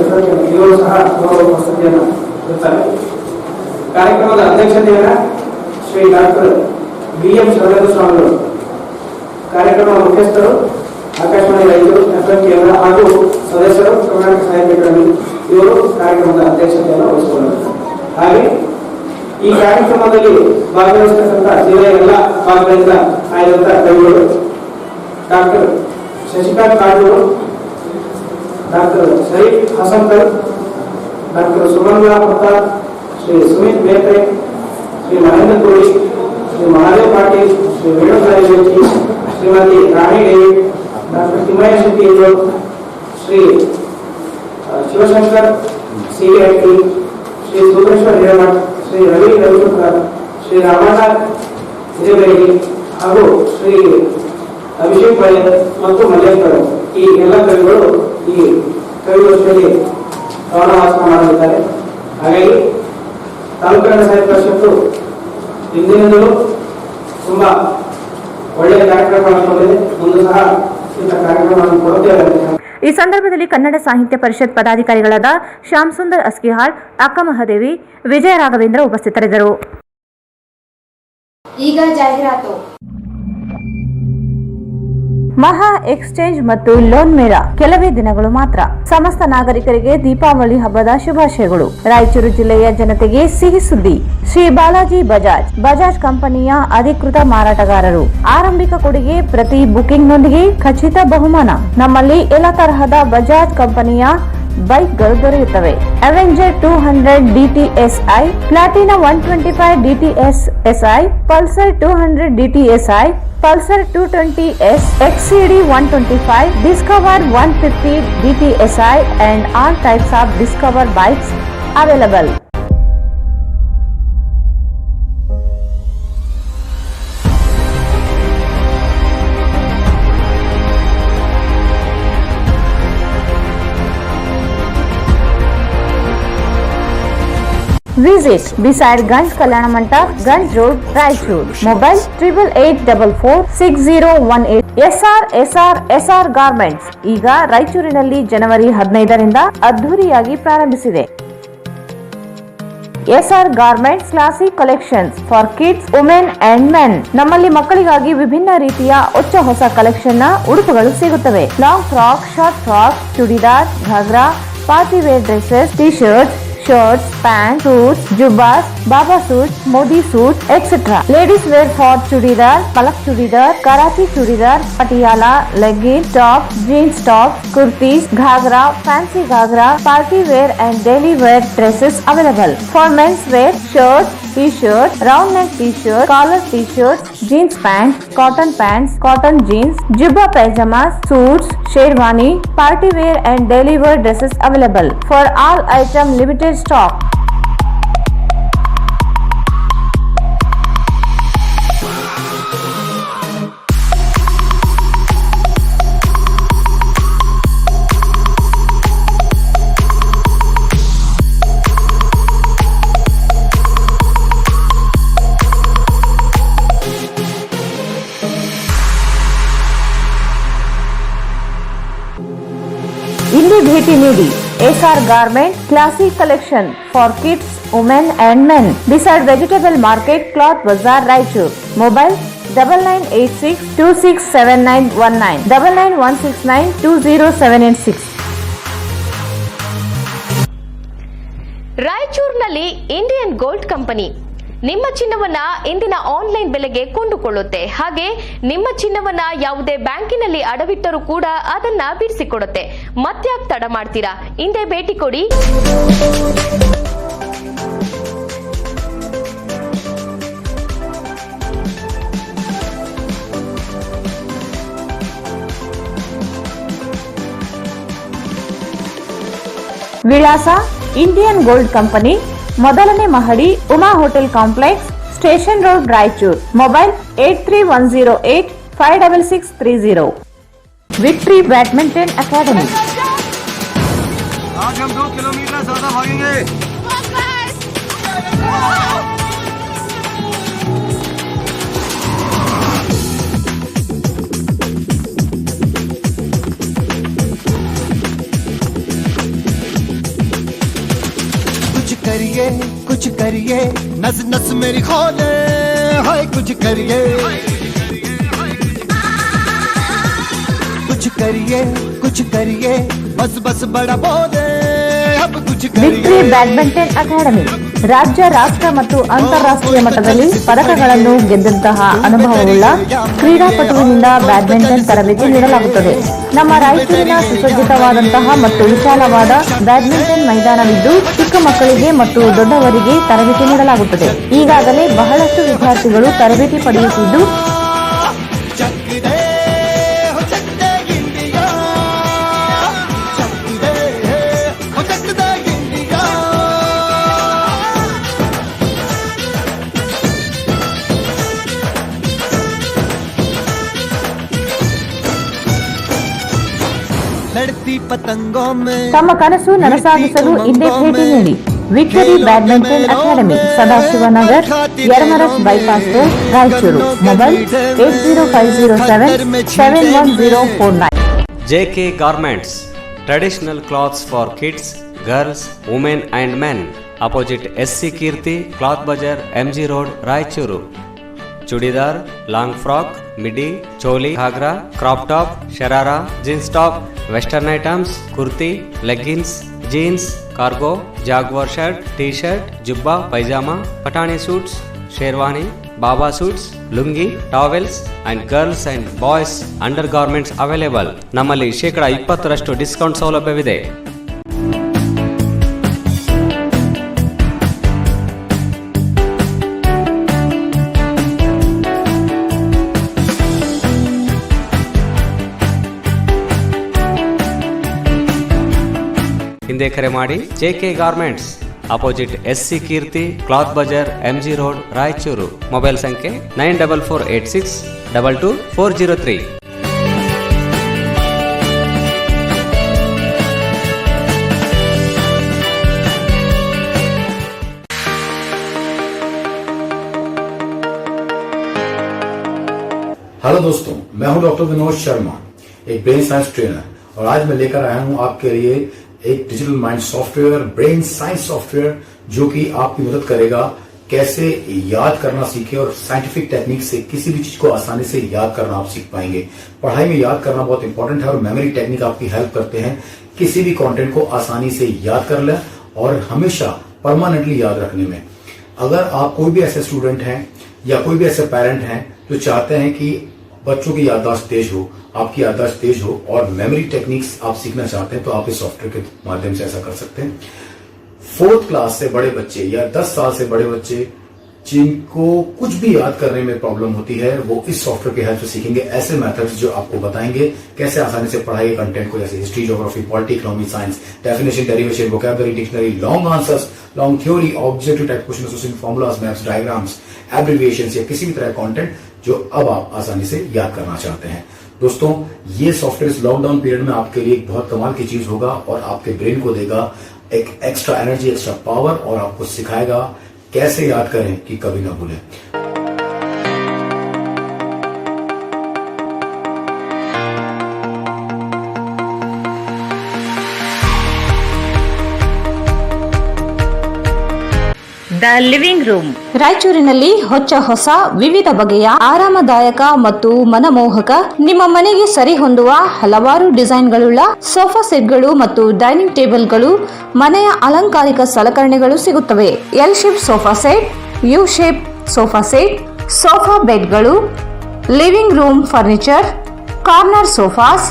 ಇವರು ಸಹ ಗೌರವ ಉಪಸ್ಥಿತಿಯನ್ನು ಇರ್ತಾರೆ. ಕಾರ್ಯಕ್ರಮದ ಅಧ್ಯಕ್ಷತೆಯನ್ನು ಶ್ರೀ ಡಾ BM ಶರವೇಂದ್ರ ಸ್ವಾಮಿಗಳು, ಕಾರ್ಯಕ್ರಮ ಮುಖ್ಯಸ್ಥರು ಆಕಾಶವಾಣಿ ರಾಯಚೂರು FM ಕೇಂದ್ರ ಹಾಗೂ ಸದಸ್ಯರು ಕರ್ನಾಟಕ ಸಾಹಿತ್ಯ ಅಕಾಡೆಮಿ ಇವರು ಕಾರ್ಯಕ್ರಮದ ಅಧ್ಯಕ್ಷತೆಯನ್ನು ವಹಿಸಿಕೊಂಡಿದ್ದಾರೆ. ಹಾಗೆ ಈ ಕಾರ್ಯಕ್ರಮದಲ್ಲಿ ಭಾಗವಹಿಸತಕ್ಕಂಥ ಜಿಲ್ಲೆಯ ಎಲ್ಲ ಭಾಗಗಳಿಂದ ಆಯ್ದಂತ ಕವಿಗಳು ಡಾ ಶಶಿಕಾಂತ್ ಕಾಡೂರು, ಡಾ ಶರೀಫ್ ಹಸನ್ಕರ್, ಡಾ ಸುಮಂಗಲ ಪ್ರತಾಪ್, ಶ್ರೀ ಸುಮಿತ್ ಮೇತ್ರೆ, ಶ್ರೀ ಮಹೇಂದ್ರ ಕೋಳಿ, ಶ್ರೀ ಮಹಾದೇವ್ ಪಾಟೀಲ್, ಶ್ರೀ ವೇಣು ಜಾಲೆಬೆಂಚಿ, ಶ್ರೀಮತಿ ರಾಣಿ ಡೇವಿಡ್, ಡಾ ತಿಮ್ಮಯ್ಯ ಶೆಟ್ಟಿ ಇಲ್ಲೂರು, ಶ್ರೀ ಶಿವಶಂಕರ್ ಸೀಗೆಹಟ್ಟಿ, ಶ್ರೀ ಸುಬ್ರೇಶ್ವರ ಹಿರೇಮಠ್, ಶ್ರೀ ರವಿ ರವಿಶಂಕರ್, ಶ್ರೀ ರಾಮಣ್ಣ ಹಿರೇಬೇಡಿ ಹಾಗೂ ಶ್ರೀ ಅಭಿಷೇಕ್ ಬಳೆ ಮತ್ತು ಮಲ್ಲೇಶ್ ಬಳೆ, ಈ ಎಲ್ಲ ಕವಿಗಳು ಈ ಕವಿಗೋಷ್ಠಿಯಲ್ಲಿ ಗಮನವಾಸ ಮಾಡಲಿದ್ದಾರೆ. ಹಾಗಾಗಿ ತಾಲೂಕು ಕನ್ನಡ ಸಾಹಿತ್ಯ ಪರಿಷತ್ತು ಇಂದಿನಿಂದಲೂ ತುಂಬಾ ಒಳ್ಳೆಯ ಕಾರ್ಯಕ್ರಮ ಹಮ್ಮಿಕೊಂಡಿದೆ. ಮುಂದೆ ಸಹ ಇಂಥ ಕಾರ್ಯಕ್ರಮವನ್ನು ಕೊಡುತ್ತೇವೆ. ಈ ಸಂದರ್ಭದಲ್ಲಿ ಕನ್ನಡ ಸಾಹಿತ್ಯ ಪರಿಷತ್ ಪದಾಧಿಕಾರಿಗಳಾದ ಶ್ಯಾಮ್ ಸುಂದರ್ ಅಸ್ಕಿಹಾಳ್, ಅಕ್ಕ ಮಹಾದೇವಿ, ವಿಜಯ ರಾಘವೇಂದ್ರ ಉಪಸ್ಥಿತರಿದ್ದರು. ಈಗ ಜಾಹೀರಾತು. ಮಹಾ ಎಕ್ಸ್ಚೇಂಜ್ ಮತ್ತು ಲೋನ್ ಮೇಳ ಕೆಲವೇ ದಿನಗಳು ಮಾತ್ರ. ಸಮಸ್ತ ನಾಗರಿಕರಿಗೆ ದೀಪಾವಳಿ ಹಬ್ಬದ ಶುಭಾಶಯಗಳು. ರಾಯಚೂರು ಜಿಲ್ಲೆಯ ಜನತೆಗೆ ಸಿಹಿ ಸುದ್ದಿ. ಶ್ರೀ ಬಾಲಾಜಿ ಬಜಾಜ್ ಕಂಪನಿಯ ಅಧಿಕೃತ ಮಾರಾಟಗಾರರು. ಆರಂಭಿಕ ಕೊಡುಗೆ ಪ್ರತಿ ಬುಕಿಂಗ್ನೊಂದಿಗೆ ಖಚಿತ ಬಹುಮಾನ. ನಮ್ಮಲ್ಲಿ ಎಲ್ಲ ತರಹದ ಬಜಾಜ್ ಕಂಪನಿಯ ಬೈಕ್ಗಳು ದೊರೆಯುತ್ತವೆ. Avenger 200 DTSI, Platina 125 DTSI, Pulsar 200 DTSI, Pulsar 220S, XCD 125, Discover 150 DTSI and all types of Discover bikes available. Visit beside Ganj Kalyana Mandap, Ganj Road, Raichur. Mobile 8844-6018. SR Garments ಈಗ ರಾಯಚೂರಿನಲ್ಲಿ ಜನವರಿ 15ರಿಂದ ಅದ್ಧೂರಿಯಾಗಿ ಪ್ರಾರಂಭಿಸಿದೆ. SR Garments classic collections for kids, women and men. ನಮ್ಮಲ್ಲಿ ಮಕ್ಕಳಿಗಾಗಿ ವಿಭಿನ್ನ ರೀತಿಯ ಹೊಸ ಕಲೆಕ್ಷನ್ ನ ಉಡುಪುಗಳು ಸಿಗುತ್ತವೆ. Long frock, short frock, churidar, ghagra, party wear dresses, T shirts, shirts, pants, suits, jubbas, baba suits, modi suits, etc. Ladies wear for chudidar, palak chudidar, karachi chudidar, patiala, leggings, tops, jeans tops, kurtis, ghagra, fancy ghagra, party wear and daily wear dresses available. For men's wear, shirts, t-shirt, round neck t-shirt, collar t-shirts, jeans pants, cotton jeans, jubba pajamas, suits, sherwani, party wear and daily wear dresses available. For all item limited stock. ಇಲ್ಲಿ ಭೇಟಿ ನೀಡಿ. SR Garment classic collection for kids, women and men beside vegetable market, cloth Bazaar, Raichur. Mobile 9986267919, 9916920786. ರಾಯಚೂರಿನಲ್ಲಿ ಇಂಡಿಯನ್ ಗೋಲ್ಡ್ ಕಂಪನಿ ನಿಮ್ಮ ಚಿನ್ನವನ್ನ ಇಂದಿನ ಆನ್ಲೈನ್ ಬೆಲೆಗೆ ಕೊಂಡುಕೊಳ್ಳುತ್ತೆ. ಹಾಗೆ ನಿಮ್ಮ ಚಿನ್ನವನ್ನ ಯಾವುದೇ ಬ್ಯಾಂಕಿನಲ್ಲಿ ಅಡವಿಟ್ಟರೂ ಕೂಡ ಅದನ್ನ ಬಿಡಿಸಿಕೊಡುತ್ತೆ. ಮತ್ಯಾಕ್ ತಡ ಮಾಡ್ತೀರಾ? ಹಿಂದೆ ಭೇಟಿ ಕೊಡಿ. ವಿಳಾಸ ಇಂಡಿಯನ್ ಗೋಲ್ಡ್ ಕಂಪನಿ, ಮೊದಲನೇ ಮಹಡಿ, Uma hotel complex, station road, Raichur. Mobile 8310856630. Victory badminton academy. आज हम 2 किलोमीटर ज्यादा भागेंगे। कुछ करिए नस नस मेरी खोले, हाय कुछ करिए बस बस बड़ा बोले अब कुछ करिए. ವಿಕ್ಟ್ರಿ ಬ್ಯಾಡ್ಮಿಂಟನ್ ಅಕಾಡೆಮಿ ರಾಜ್ಯ, ರಾಷ್ಟ್ರ ಮತ್ತು ಅಂತಾರಾಷ್ಟ್ರೀಯ ಮಟ್ಟದಲ್ಲಿ ಪದಕಗಳನ್ನು ಗೆದ್ದಂತಹ ಅನುಭವವುಳ್ಳ ಕ್ರೀಡಾಪಟುವಿನಿಂದ ಬ್ಯಾಡ್ಮಿಂಟನ್ ತರಬೇತಿ ನೀಡಲಾಗುತ್ತದೆ. ನಮ್ಮ ರಾಯಚೂರಿನ ಸುಸಜ್ಜಿತವಾದಂತಹ ಮತ್ತು ವಿಶಾಲವಾದ ಬ್ಯಾಡ್ಮಿಂಟನ್ ಮೈದಾನವಿದ್ದು ಚಿಕ್ಕ ಮಕ್ಕಳಿಗೆ ಮತ್ತು ದೊಡ್ಡವರಿಗೆ ತರಬೇತಿ ನೀಡಲಾಗುತ್ತದೆ. ಈಗಾಗಲೇ ಬಹಳಷ್ಟು ವಿದ್ಯಾರ್ಥಿಗಳು ತರಬೇತಿ ಪಡೆಯುತ್ತಿದ್ದು ತಮ್ಮ ಕನಸು ನನಸಾಗಿಸಲು ಇಂದೇ ಭೇಟಿ ನೀಡಿ. Victory badminton academy, Sadashivanagar, Yermarus bypass road, Raichur. Mobile 8050771049. JK Garments traditional cloths for kids, girls, women and men. Opposite SC Kirti, Cloth Bazar, MG Road, Raichuru. Chudidar, long frock, midi, choli, ghagra, crop top, sharara, jeans top, western items, kurti, leggings, jeans, cargo, jaguar shirt, t-shirt, jubba, pajama, patani suits, sherwani, baba suits, lungi, towels and girls and boys undergarments available. ನಮ್ಮಲ್ಲಿ 20% ಡಿಸ್ಕೌಂಟ್ ಸೌಲಭ್ಯವಿದೆ. ಹಿಂದೆ ಕರೆ ಮಾಡಿ JK garments, opposite SC Keerthi, cloth Bazaar, MG road, Raichur. Mobile ಸಂಖ್ಯೆ 9448622403. हेलो दोस्तों, मैं हूं डॉक्टर विनोद शर्मा, एक ब्रेन साइंस ट्रेनर, और आज मैं लेकर आया हूं आपके लिए एक digital mind software, brain science software, जो कि आपकी मदद करेगा कैसे याद करना सीखे और साइंटिफिक टेक्निक से किसी भी चीज को आसानी से याद करना आप सीख पाएंगे। पढ़ाई में याद करना बहुत इंपॉर्टेंट है और मेमोरी टेक्निक आपकी हेल्प करते हैं किसी भी कंटेंट को आसानी से याद कर लें और हमेशा परमानेंटली याद रखने में। अगर आप कोई भी ऐसे स्टूडेंट हैं या कोई भी ऐसे पेरेंट हैं जो चाहते हैं कि बच्चों की याददाश्त तेज हो, आपकी याददाश्त तेज हो और मेमोरी टेक्निक्स आप सीखना चाहते हैं, तो आप इस सॉफ्टवेयर के माध्यम से ऐसा कर सकते हैं। 4th क्लास से बड़े बच्चे या 10 साल से बड़े बच्चे जिनको कुछ भी याद करने में प्रॉब्लम होती है, वो इस सॉफ्टवेयर की हेल्प से सीखेंगे ऐसे मेथड्स जो आपको बताएंगे कैसे आसानी से पढ़ाई कंटेंट को, जैसे history, geography, polity, economy, science, definition, derivation, vocabulary, dictionary, long answers, long theory, objective type question, association formulas, maps, diagrams, abbreviations या किसी भी तरह कंटेंट जो अब आप आसानी से याद करना चाहते हैं। दोस्तों, ये सॉफ्टवेयर इस लॉकडाउन पीरियड में आपके लिए एक बहुत कमाल की चीज होगा और आपके ब्रेन को देगा एक एक्स्ट्रा एनर्जी, एक्स्ट्रा पावर और आपको सिखाएगा कैसे याद करें कि कभी ना भूलें। ದ ಲಿವಿಂಗ್ ರೂಮ್ ರಾಯಚೂರಿನಲ್ಲಿ ಹೊಸ ವಿವಿಧ ಬಗೆಯ ಆರಾಮದಾಯಕ ಮತ್ತು ಮನಮೋಹಕ ನಿಮ್ಮ ಮನೆಗೆ ಸರಿ ಹೊಂದುವ ಹಲವಾರು ಡಿಸೈನ್ಗಳುಳ್ಳ ಸೋಫಾ ಸೆಟ್ಗಳು ಮತ್ತು ಡೈನಿಂಗ್ ಟೇಬಲ್ಗಳು, ಮನೆಯ ಅಲಂಕಾರಿಕ ಸಲಕರಣೆಗಳು ಸಿಗುತ್ತವೆ. L shape sofa set, U shape sofa set, sofa ಬೆಡ್ಗಳು, living room furniture, corner sofas,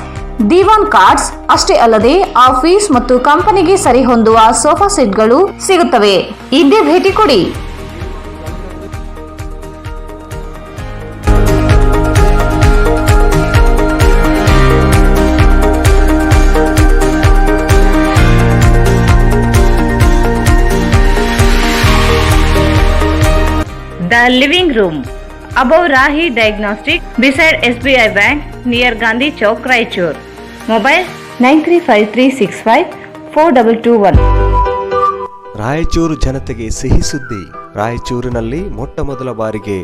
divan cards, ಅಷ್ಟೇ ಅಲ್ಲದೆ ಆಫೀಸ್ ಮತ್ತು ಕಂಪನಿಗೆ ಸರಿ ಹೊಂದುವ ಸೋಫಾ ಸೆಟ್ಗಳು ಸಿಗುತ್ತವೆ. ಇದ್ದೇ ಭೇಟಿ ಕೊಡಿ. The living room above Rahi Diagnostic, beside SBI Bank, near Gandhi Chowk, Raichur. Mobile 9353654221. Raichur ಜನತೆಗೆ ಸಿಹಿ ಸುದ್ದಿ. ರಾಯಚೂರಿನಲ್ಲಿ ಮೊಟ್ಟ ಮೊದಲ ಬಾರಿಗೆ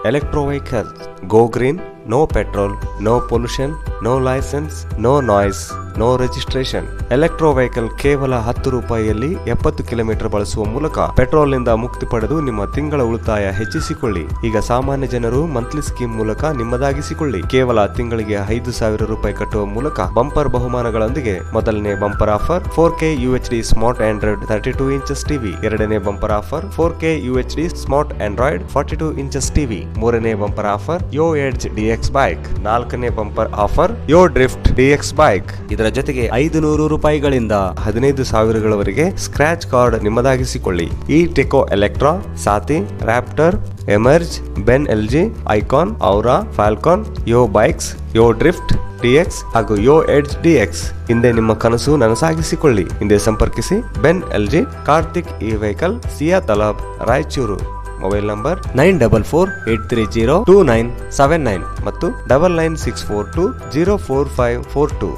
electro vehicle go green, no petrol, no pollution, no licence, no noise, no registration. Electro vehicle ಕೇವಲ 10 ರೂಪಾಯಿಯಲ್ಲಿ 70 ಕಿಲೋಮೀಟರ್ ಬಳಸುವ ಮೂಲಕ ಪೆಟ್ರೋಲ್ ನಿಂದ ಮುಕ್ತಿ ಪಡೆದು ನಿಮ್ಮ ತಿಂಗಳ ಉಳಿತಾಯ ಹೆಚ್ಚಿಸಿಕೊಳ್ಳಿ. ಈಗ ಸಾಮಾನ್ಯ ಜನರು ಮಂತ್ಲಿ ಸ್ಕೀಮ್ ಮೂಲಕ ನಿಮ್ಮದಾಗಿಸಿಕೊಳ್ಳಿ. ಕೇವಲ ತಿಂಗಳಿಗೆ 5,000 ರೂಪಾಯಿ ಕಟ್ಟುವ ಮೂಲಕ ಬಂಪರ್ ಬಹುಮಾನಗಳೊಂದಿಗೆ ಮೊದಲನೇ bumper offer 4K UHD smart android 32 inches TV. ಎರಡನೇ bumper offer 4K UHD smart android 42 inches TV. ಮೂರನೇ bumper offer Yo Edge DX bike. ನಾಲ್ಕನೇ bumper offer Yo Drift DX bike. ಇದರ ಜೊತೆಗೆ 500 ರೂಪಾಯಿಗಳಿಂದ 15,000ಗಳವರೆಗೆ ಸ್ಕ್ರಾಚ್ ಕಾರ್ಡ್ ನಿಮ್ಮದಾಗಿಸಿಕೊಳ್ಳಿ. ಈ Techo Electra, Saathi, Raptor, Emerge, Ben LG, Icon, Aura, Falcon, Yo bikes, Yo Drift DX ಹಾಗೂ ಯೋ ಎಡ್ಜ್ DX. ಹಿಂದೆ ನಿಮ್ಮ ಕನಸು ನನಸಾಗಿಸಿಕೊಳ್ಳಿ. ಹಿಂದೆ ಸಂಪರ್ಕಿಸಿ ಬೆನ್ LG, ಕಾರ್ತಿಕ್ ಇ ವೆಹಿಕಲ್, ಸಿಯಾ ತಲಾಬ್, ರಾಯಚೂರು. ಮೊಬೈಲ್ ನಂಬರ್ 9448302979 ಮತ್ತು 9964204542.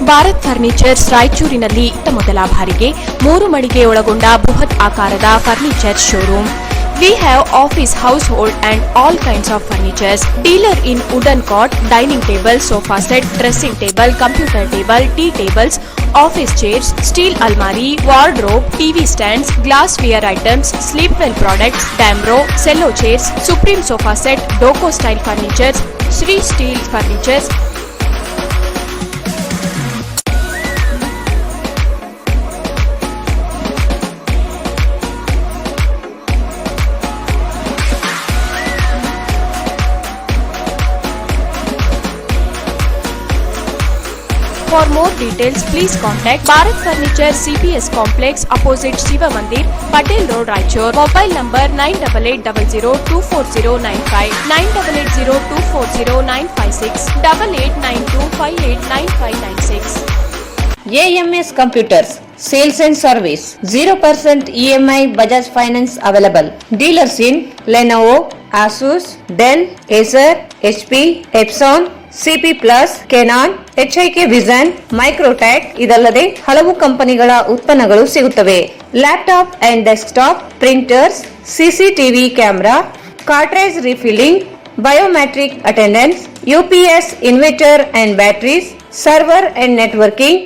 ಭಾರತ್ ಫರ್ನಿಚರ್ಸ್ ರಾಯಚೂರಿನಲ್ಲಿ ಮೊದಲ ಬಾರಿಗೆ 3 ಮಳಿಗೆ ಒಳಗೊಂಡ ಬೃಹತ್ ಆಕಾರದ furniture showroom. We have office, household and all kinds of furnitures. Dealer in wooden cot, dining table, sofa set, dressing table, computer table, tea tables, office chairs, steel almari, wardrobe, TV stands, glassware items, sleepwell products, Damro, cello chairs, Supreme sofa set, Doco style furnitures, Sri steel furnitures. For more details, please contact Bharat Furniture CPS Complex opposite Shiva Mandir, Patel Road, Raichur. Mobile number 9880240959, 9880240956, 8892589596. AMS Computers Sales and Service 0% EMI Bajaj Finance available. Dealers in Lenovo, Asus, Dell, Acer, HP, Epson, CP Plus, Canon, HIK Vision, Microtech ಇದಲ್ಲದೆ ಹಲವು ಕಂಪನಿಗಳ ಉತ್ಪನ್ನಗಳು ಸಿಗುತ್ತವೆ. Laptop and desktop, printers, CCTV camera, cartridge refilling, biometric attendance, UPS inverter and batteries, server and networking,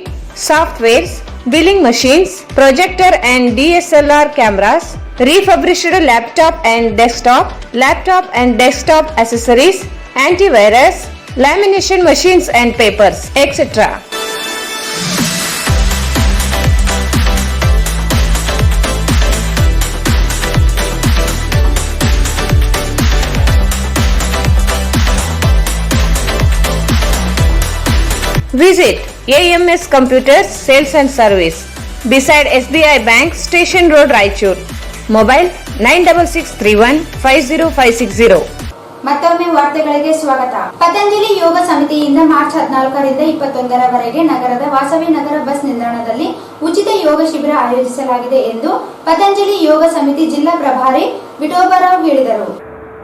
softwares, billing machines, projector and DSLR cameras, refurbished laptop and desktop accessories, antivirus, lamination machines and papers, etc. Visit AMS Computers Sales and Service beside SBI Bank, Station Road, Raichur. Mobile 9663150560. ಮತ್ತೊಮ್ಮೆ ವಾರ್ತೆಗಳಿಗೆ ಸ್ವಾಗತ. ಪತಂಜಲಿ ಯೋಗ ಸಮಿತಿಯಿಂದ ಮಾರ್ಚ್ 14ರಿಂದ 21ರವರೆಗೆ ನಗರದ ವಾಸವಿ ನಗರ ಬಸ್ ನಿಲ್ದಾಣದಲ್ಲಿ ಉಚಿತ ಯೋಗ ಶಿಬಿರ ಆಯೋಜಿಸಲಾಗಿದೆ ಎಂದು ಪತಂಜಲಿ ಯೋಗ ಸಮಿತಿ ಜಿಲ್ಲಾ ಪ್ರಭಾರಿ ವಿಠೋಬರಾವ್ ಹೇಳಿದರು.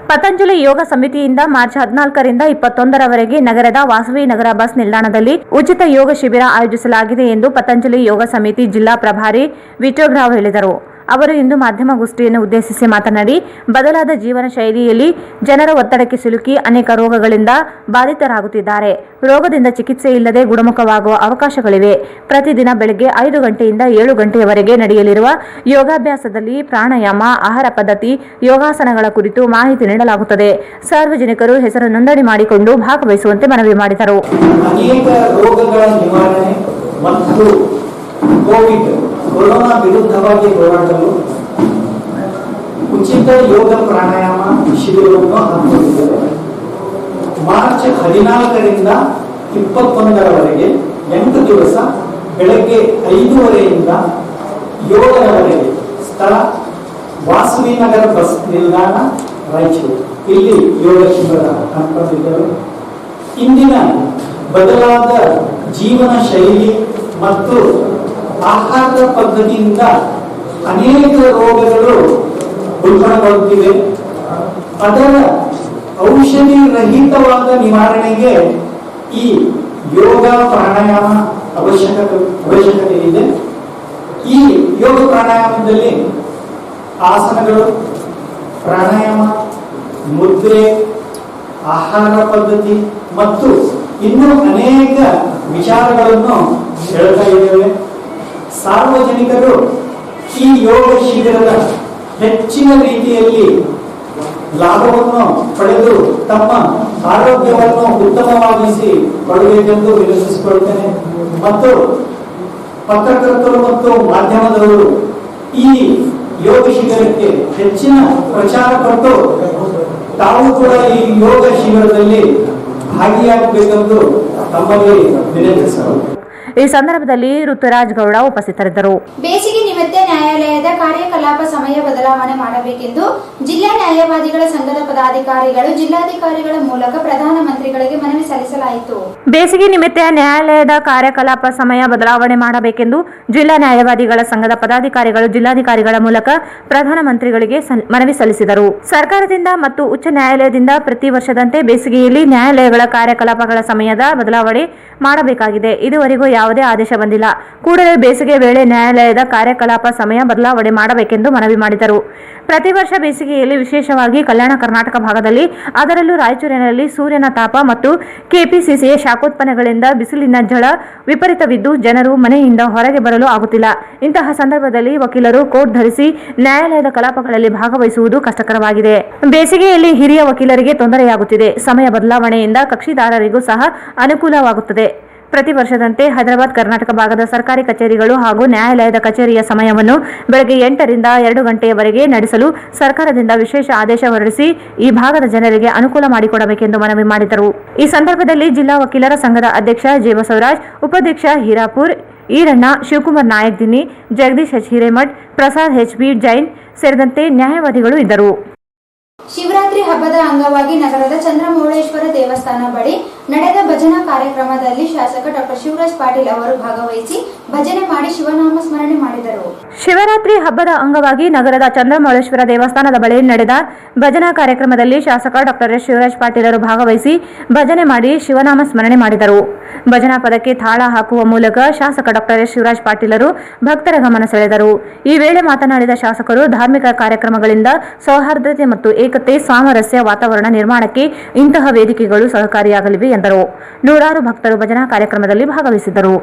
ಪತಂಜಲಿ ಯೋಗ ಸಮಿತಿಯಿಂದ ಮಾರ್ಚ್ 14ರಿಂದ 21ರವರೆಗೆ ನಗರದ ವಾಸವಿ ನಗರ ಬಸ್ ನಿಲ್ದಾಣದಲ್ಲಿ ಉಚಿತ ಯೋಗ ಶಿಬಿರ ಆಯೋಜಿಸಲಾಗಿದೆ ಎಂದು ಪತಂಜಲಿ ಯೋಗ ಸಮಿತಿ ಜಿಲ್ಲಾ ಪ್ರಭಾರಿ ವಿಠೋಬರಾವ್ ಹೇಳಿದರು. ಅವರು ಇಂದು ಮಾಧ್ಯಮಗೋಷ್ಠಿಯನ್ನು ಉದ್ದೇಶಿಸಿ ಮಾತನಾಡಿ, ಬದಲಾದ ಜೀವನ ಶೈಲಿಯಲ್ಲಿ ಜನರ ಒತ್ತಡಕ್ಕೆ ಸಿಲುಕಿ ಅನೇಕ ರೋಗಗಳಿಂದ ಬಾಧಿತರಾಗುತ್ತಿದ್ದಾರೆ. ರೋಗದಿಂದ ಚಿಕಿತ್ಸೆ ಇಲ್ಲದೆ ಗುಣಮುಖವಾಗುವ ಅವಕಾಶಗಳಿವೆ. ಪ್ರತಿದಿನ ಬೆಳಗ್ಗೆ 5 ಗಂಟೆಯಿಂದ 7 ಗಂಟೆಯವರೆಗೆ ನಡೆಯಲಿರುವ ಯೋಗಾಭ್ಯಾಸದಲ್ಲಿ ಪ್ರಾಣಾಯಾಮ, ಆಹಾರ ಪದ್ಧತಿ, ಯೋಗಾಸನಗಳ ಕುರಿತು ಮಾಹಿತಿ ನೀಡಲಾಗುತ್ತದೆ. ಸಾರ್ವಜನಿಕರು ಹೆಸರು ನೋಂದಣಿ ಮಾಡಿಕೊಂಡು ಭಾಗವಹಿಸುವಂತೆ ಮನವಿ ಮಾಡಿದರು. ಅನೇಕ ರೋಗಗಳ ನಿವಾರಣೆ ಮತ್ತು ಕೊರೋನಾ ವಿರುದ್ಧವಾಗಿ ಹೋರಾಡಲು ಉಚಿತ ಯೋಗ ಪ್ರಾಣಾಯಾಮ ಶಿಬಿರವನ್ನು ಹಮ್ಮಿಕೊಂಡಿದ್ದಾರೆ. ಮಾರ್ಚ್ 14ರಿಂದ 21ರವರೆಗೆ 8 ದಿವಸ ಬೆಳಗ್ಗೆ 5:30ರಿಂದ 7ರವರೆಗೆ ಸ್ಥಳ ವಾಸವಿ ನಗರ ಬಸ್ ನಿಲ್ದಾಣ, ರಾಯಚೂರು. ಇಲ್ಲಿ ಯೋಗ ಶಿಬಿರ ಹಮ್ಮಿಕೊಂಡಿದ್ದೇವೆ. ಇಂದಿನ ಬದಲಾದ ಜೀವನ ಶೈಲಿ ಮತ್ತು ಆಹಾರ ಪದ್ಧತಿಯಿಂದ ಅನೇಕ ರೋಗಗಳು ಉಲ್ಬಣಗೊಳ್ಳುತ್ತಿವೆ. ಅದರ ಔಷಧಿ ರಹಿತವಾದ ನಿವಾರಣೆಗೆ ಈ ಯೋಗ ಪ್ರಾಣಾಯಾಮ ಅವಶ್ಯಕತೆ ಇದೆ. ಈ ಯೋಗ ಪ್ರಾಣಾಯಾಮದಲ್ಲಿ ಆಸನಗಳು, ಪ್ರಾಣಾಯಾಮ, ಮುದ್ರೆ, ಆಹಾರ ಪದ್ಧತಿ ಮತ್ತು ಇನ್ನೂ ಅನೇಕ ವಿಚಾರಗಳನ್ನು ಹೇಳ್ತಾ ಇದ್ದೇವೆ. ಸಾರ್ವಜನಿಕರು ಈ ಯೋಗ ಶಿಬಿರದ ಹೆಚ್ಚಿನ ರೀತಿಯಲ್ಲಿ ಲಾಭವನ್ನು ಪಡೆದು ತಮ್ಮ ಆರೋಗ್ಯವನ್ನು ಉತ್ತಮವಾಗಿಸಿ ಪಡೆಯಬೇಕೆಂದು ವಿನಂತಿಸಿಕೊಳ್ಳುತ್ತೇನೆ. ಮತ್ತು ಪತ್ರಕರ್ತರು ಮತ್ತು ಮಾಧ್ಯಮದವರು ಈ ಯೋಗ ಶಿಬಿರಕ್ಕೆ ಹೆಚ್ಚಿನ ಪ್ರಚಾರ ಕೊಟ್ಟು ತಾವು ಕೂಡ ಈ ಯೋಗ ಶಿಬಿರದಲ್ಲಿ ಭಾಗಿಯಾಗಬೇಕೆಂದು ತಮ್ಮಲ್ಲಿ ವಿನಂತಿಸಿಕೊಳ್ಳುತ್ತೇನೆ. ಈ ಸಂದರ್ಭದಲ್ಲಿ ಋತುರಾಜ್ ಗೌಡ ಉಪಸ್ಥಿತರಿದ್ದರು. ಬೇಸಿಗೆ ನಿಮಿತ್ತ ನ್ಯಾಯಾಲಯದ ಕಾರ್ಯಕಲಾಪ ಸಮಯ ಬದಲಾವಣೆ ಮಾಡಬೇಕೆಂದು ಜಿಲ್ಲಾ ನ್ಯಾಯವಾದಿಗಳ ಸಂಘದ ಪದಾಧಿಕಾರಿಗಳು ಜಿಲ್ಲಾಧಿಕಾರಿಗಳ ಮೂಲಕ ಪ್ರಧಾನಮಂತ್ರಿಗಳಿಗೆ ಮನವಿ ಸಲ್ಲಿಸಲಾಯಿತು. ಬೇಸಿಗೆ ನಿಮಿತ್ತ ನ್ಯಾಯಾಲಯದ ಕಾರ್ಯಕಲಾಪ ಸಮಯ ಬದಲಾವಣೆ ಮಾಡಬೇಕೆಂದು ಜಿಲ್ಲಾ ನ್ಯಾಯವಾದಿಗಳ ಸಂಘದ ಪದಾಧಿಕಾರಿಗಳು ಜಿಲ್ಲಾಧಿಕಾರಿಗಳ ಮೂಲಕ ಪ್ರಧಾನಮಂತ್ರಿಗಳಿಗೆ ಮನವಿ ಸಲ್ಲಿಸಿದರು. ಸರ್ಕಾರದಿಂದ ಮತ್ತು ಉಚ್ಚ ನ್ಯಾಯಾಲಯದಿಂದ ಪ್ರತಿ ವರ್ಷದಂತೆ ಬೇಸಿಗೆಯಲ್ಲಿ ನ್ಯಾಯಾಲಯಗಳ ಕಾರ್ಯಕಲಾಪಗಳ ಸಮಯದ ಬದಲಾವಣೆ ಮಾಡಬೇಕಾಗಿದೆ. ಇದುವರೆಗೂ ಯಾವುದೇ ಆದೇಶ ಬಂದಿಲ್ಲ. ಕೂಡಲೇ ಬೇಸಿಗೆ ವೇಳೆ ನ್ಯಾಯಾಲಯದ ಕಾರ್ಯಕಲಾಪ ಕಲಾಪ ಸಮಯ ಬದಲಾವಣೆ ಮಾಡಬೇಕೆಂದು ಮನವಿ ಮಾಡಿದರು. ಪ್ರತಿ ವರ್ಷ ಬೇಸಿಗೆಯಲ್ಲಿ ವಿಶೇಷವಾಗಿ ಕಲ್ಯಾಣ ಕರ್ನಾಟಕ ಭಾಗದಲ್ಲಿ, ಅದರಲ್ಲೂ ರಾಯಚೂರಿನಲ್ಲಿ ಸೂರ್ಯನ ತಾಪ ಮತ್ತು ಕೆಪಿಸಿಸಿಯ ಶಾಖೋತ್ಪನ್ನಗಳಿಂದ ಬಿಸಿಲಿನ ಝಳ ವಿಪರೀತವಿದ್ದು ಜನರು ಮನೆಯಿಂದ ಹೊರಗೆ ಬರಲು ಆಗುತ್ತಿಲ್ಲ. ಇಂತಹ ಸಂದರ್ಭದಲ್ಲಿ ವಕೀಲರು ಕೋಟ್ ಧರಿಸಿ ನ್ಯಾಯಾಲಯದ ಕಲಾಪಗಳಲ್ಲಿ ಭಾಗವಹಿಸುವುದು ಕಷ್ಟಕರವಾಗಿದೆ. ಬೇಸಿಗೆಯಲ್ಲಿ ಹಿರಿಯ ವಕೀಲರಿಗೆ ತೊಂದರೆಯಾಗುತ್ತಿದೆ. ಸಮಯ ಬದಲಾವಣೆಯಿಂದ ಕಕ್ಷಿದಾರರಿಗೂ ಸಹ ಅನುಕೂಲವಾಗುತ್ತದೆ. ಪ್ರತಿ ವರ್ಷದಂತೆ ಹೈದರಾಬಾದ್ ಕರ್ನಾಟಕ ಭಾಗದ ಸರ್ಕಾರಿ ಕಚೇರಿಗಳು ಹಾಗೂ ನ್ಯಾಯಾಲಯದ ಕಚೇರಿಯ ಸಮಯವನ್ನು ಬೆಳಗ್ಗೆ 8 ರಿಂದ 2 ಗಂಟೆಯವರೆಗೆ ನಡೆಸಲು ಸರ್ಕಾರದಿಂದ ವಿಶೇಷ ಆದೇಶ ಹೊರಡಿಸಿ ಈ ಭಾಗದ ಜನರಿಗೆ ಅನುಕೂಲ ಮಾಡಿಕೊಡಬೇಕೆಂದು ಮನವಿ ಮಾಡಿದರು. ಈ ಸಂದರ್ಭದಲ್ಲಿ ಜಿಲ್ಲಾ ವಕೀಲರ ಸಂಘದ ಅಧ್ಯಕ್ಷ ಜೆ ಬಸವರಾಜ್, ಉಪಾಧ್ಯಕ್ಷ Hirapur, Iranna, Shivakumar Nayak Dinni, Jagadish H Hiremath, Prasad H B Jain ಸೇರಿದಂತೆ ನ್ಯಾಯವಾದಿಗಳು ಇದ್ದರು. ಶಿವರಾತ್ರಿ ಹಬ್ಬದ ಅಂಗವಾಗಿ ನಗರದ ಚಂದ್ರಮೌಳೇಶ್ವರ ದೇವಸ್ಥಾನ ಬಳಿ ನಡೆದ ಭಜನಾ ಕಾರ್ಯಕ್ರಮದಲ್ಲಿ ಶಾಸಕ ಡಾಕ್ಟರ್ ಶಿವರಾಜ್ ಪಾಟೀಲ್ ಅವರು ಭಾಗವಹಿಸಿ ಭಜನೆ ಮಾಡಿ ಶಿವನಾಮ ಸ್ಮರಣೆ ಮಾಡಿದರು. ಶಿವರಾತ್ರಿ ಹಬ್ಬದ ಅಂಗವಾಗಿ ನಗರದ ಚಂದ್ರಮೌಳೇಶ್ವರ ದೇವಸ್ಥಾನದ ಬಳಿ ನಡೆದ ಭಜನಾ ಕಾರ್ಯಕ್ರಮದಲ್ಲಿ ಶಾಸಕ ಡಾಕ್ಟರ್ ಶಿವರಾಜ್ ಪಾಟೀಲ್ ಅವರು ಭಾಗವಹಿಸಿ ಭಜನೆ ಮಾಡಿ ಶಿವನಾಮ ಸ್ಮರಣೆ ಮಾಡಿದರು. ಭಜನಾ ಪದಕ್ಕೆ ತಾಳ ಹಾಕುವ ಮೂಲಕ ಶಾಸಕ ಡಾಕ್ಟರ್ ಶಿವರಾಜ್ ಪಾಟೀಲರು ಭಕ್ತರ ಗಮನ ಸೆಳೆದರು. ಈ ವೇಳೆ ಮಾತನಾಡಿದ ಶಾಸಕರು, ಧಾರ್ಮಿಕ ಕಾರ್ಯಕ್ರಮಗಳಿಂದ ಸೌಹಾರ್ದತೆ ಮತ್ತು ಏಕತೆ, ಸಾಮರಸ್ಯ ವಾತಾವರಣ ನಿರ್ಮಾಣಕ್ಕೆ ಇಂತಹ ವೇದಿಕೆಗಳು ಸಹಕಾರಿಯಾಗಲಿವೆ ಎಂದರು. ನೂರಾರು ಭಕ್ತರು ಭಜನಾ ಕಾರ್ಯಕ್ರಮದಲ್ಲಿ ಭಾಗವಹಿಸಿದ್ದರು.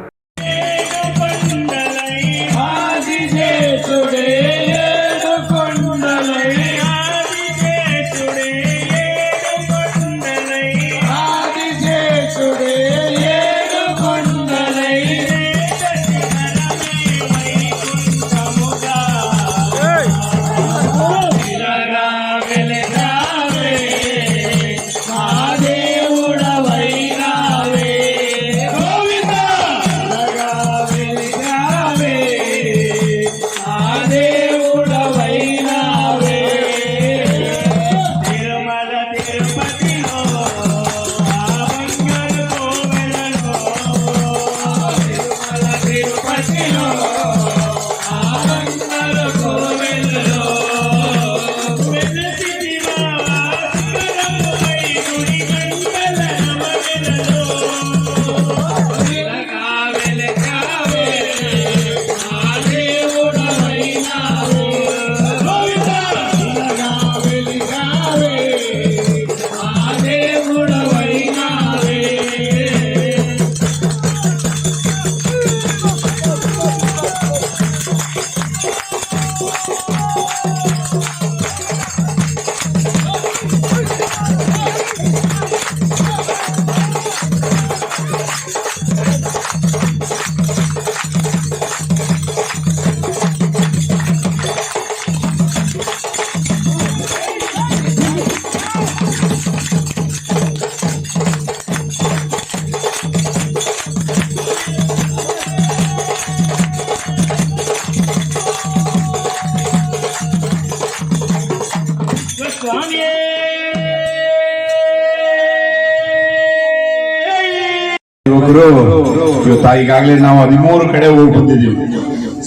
ಇವತ್ತು ಈಗಾಗಲೇ ನಾವು 13 ಕಡೆ ಹೋಗಿ ಬಂದಿದ್ದೀವಿ.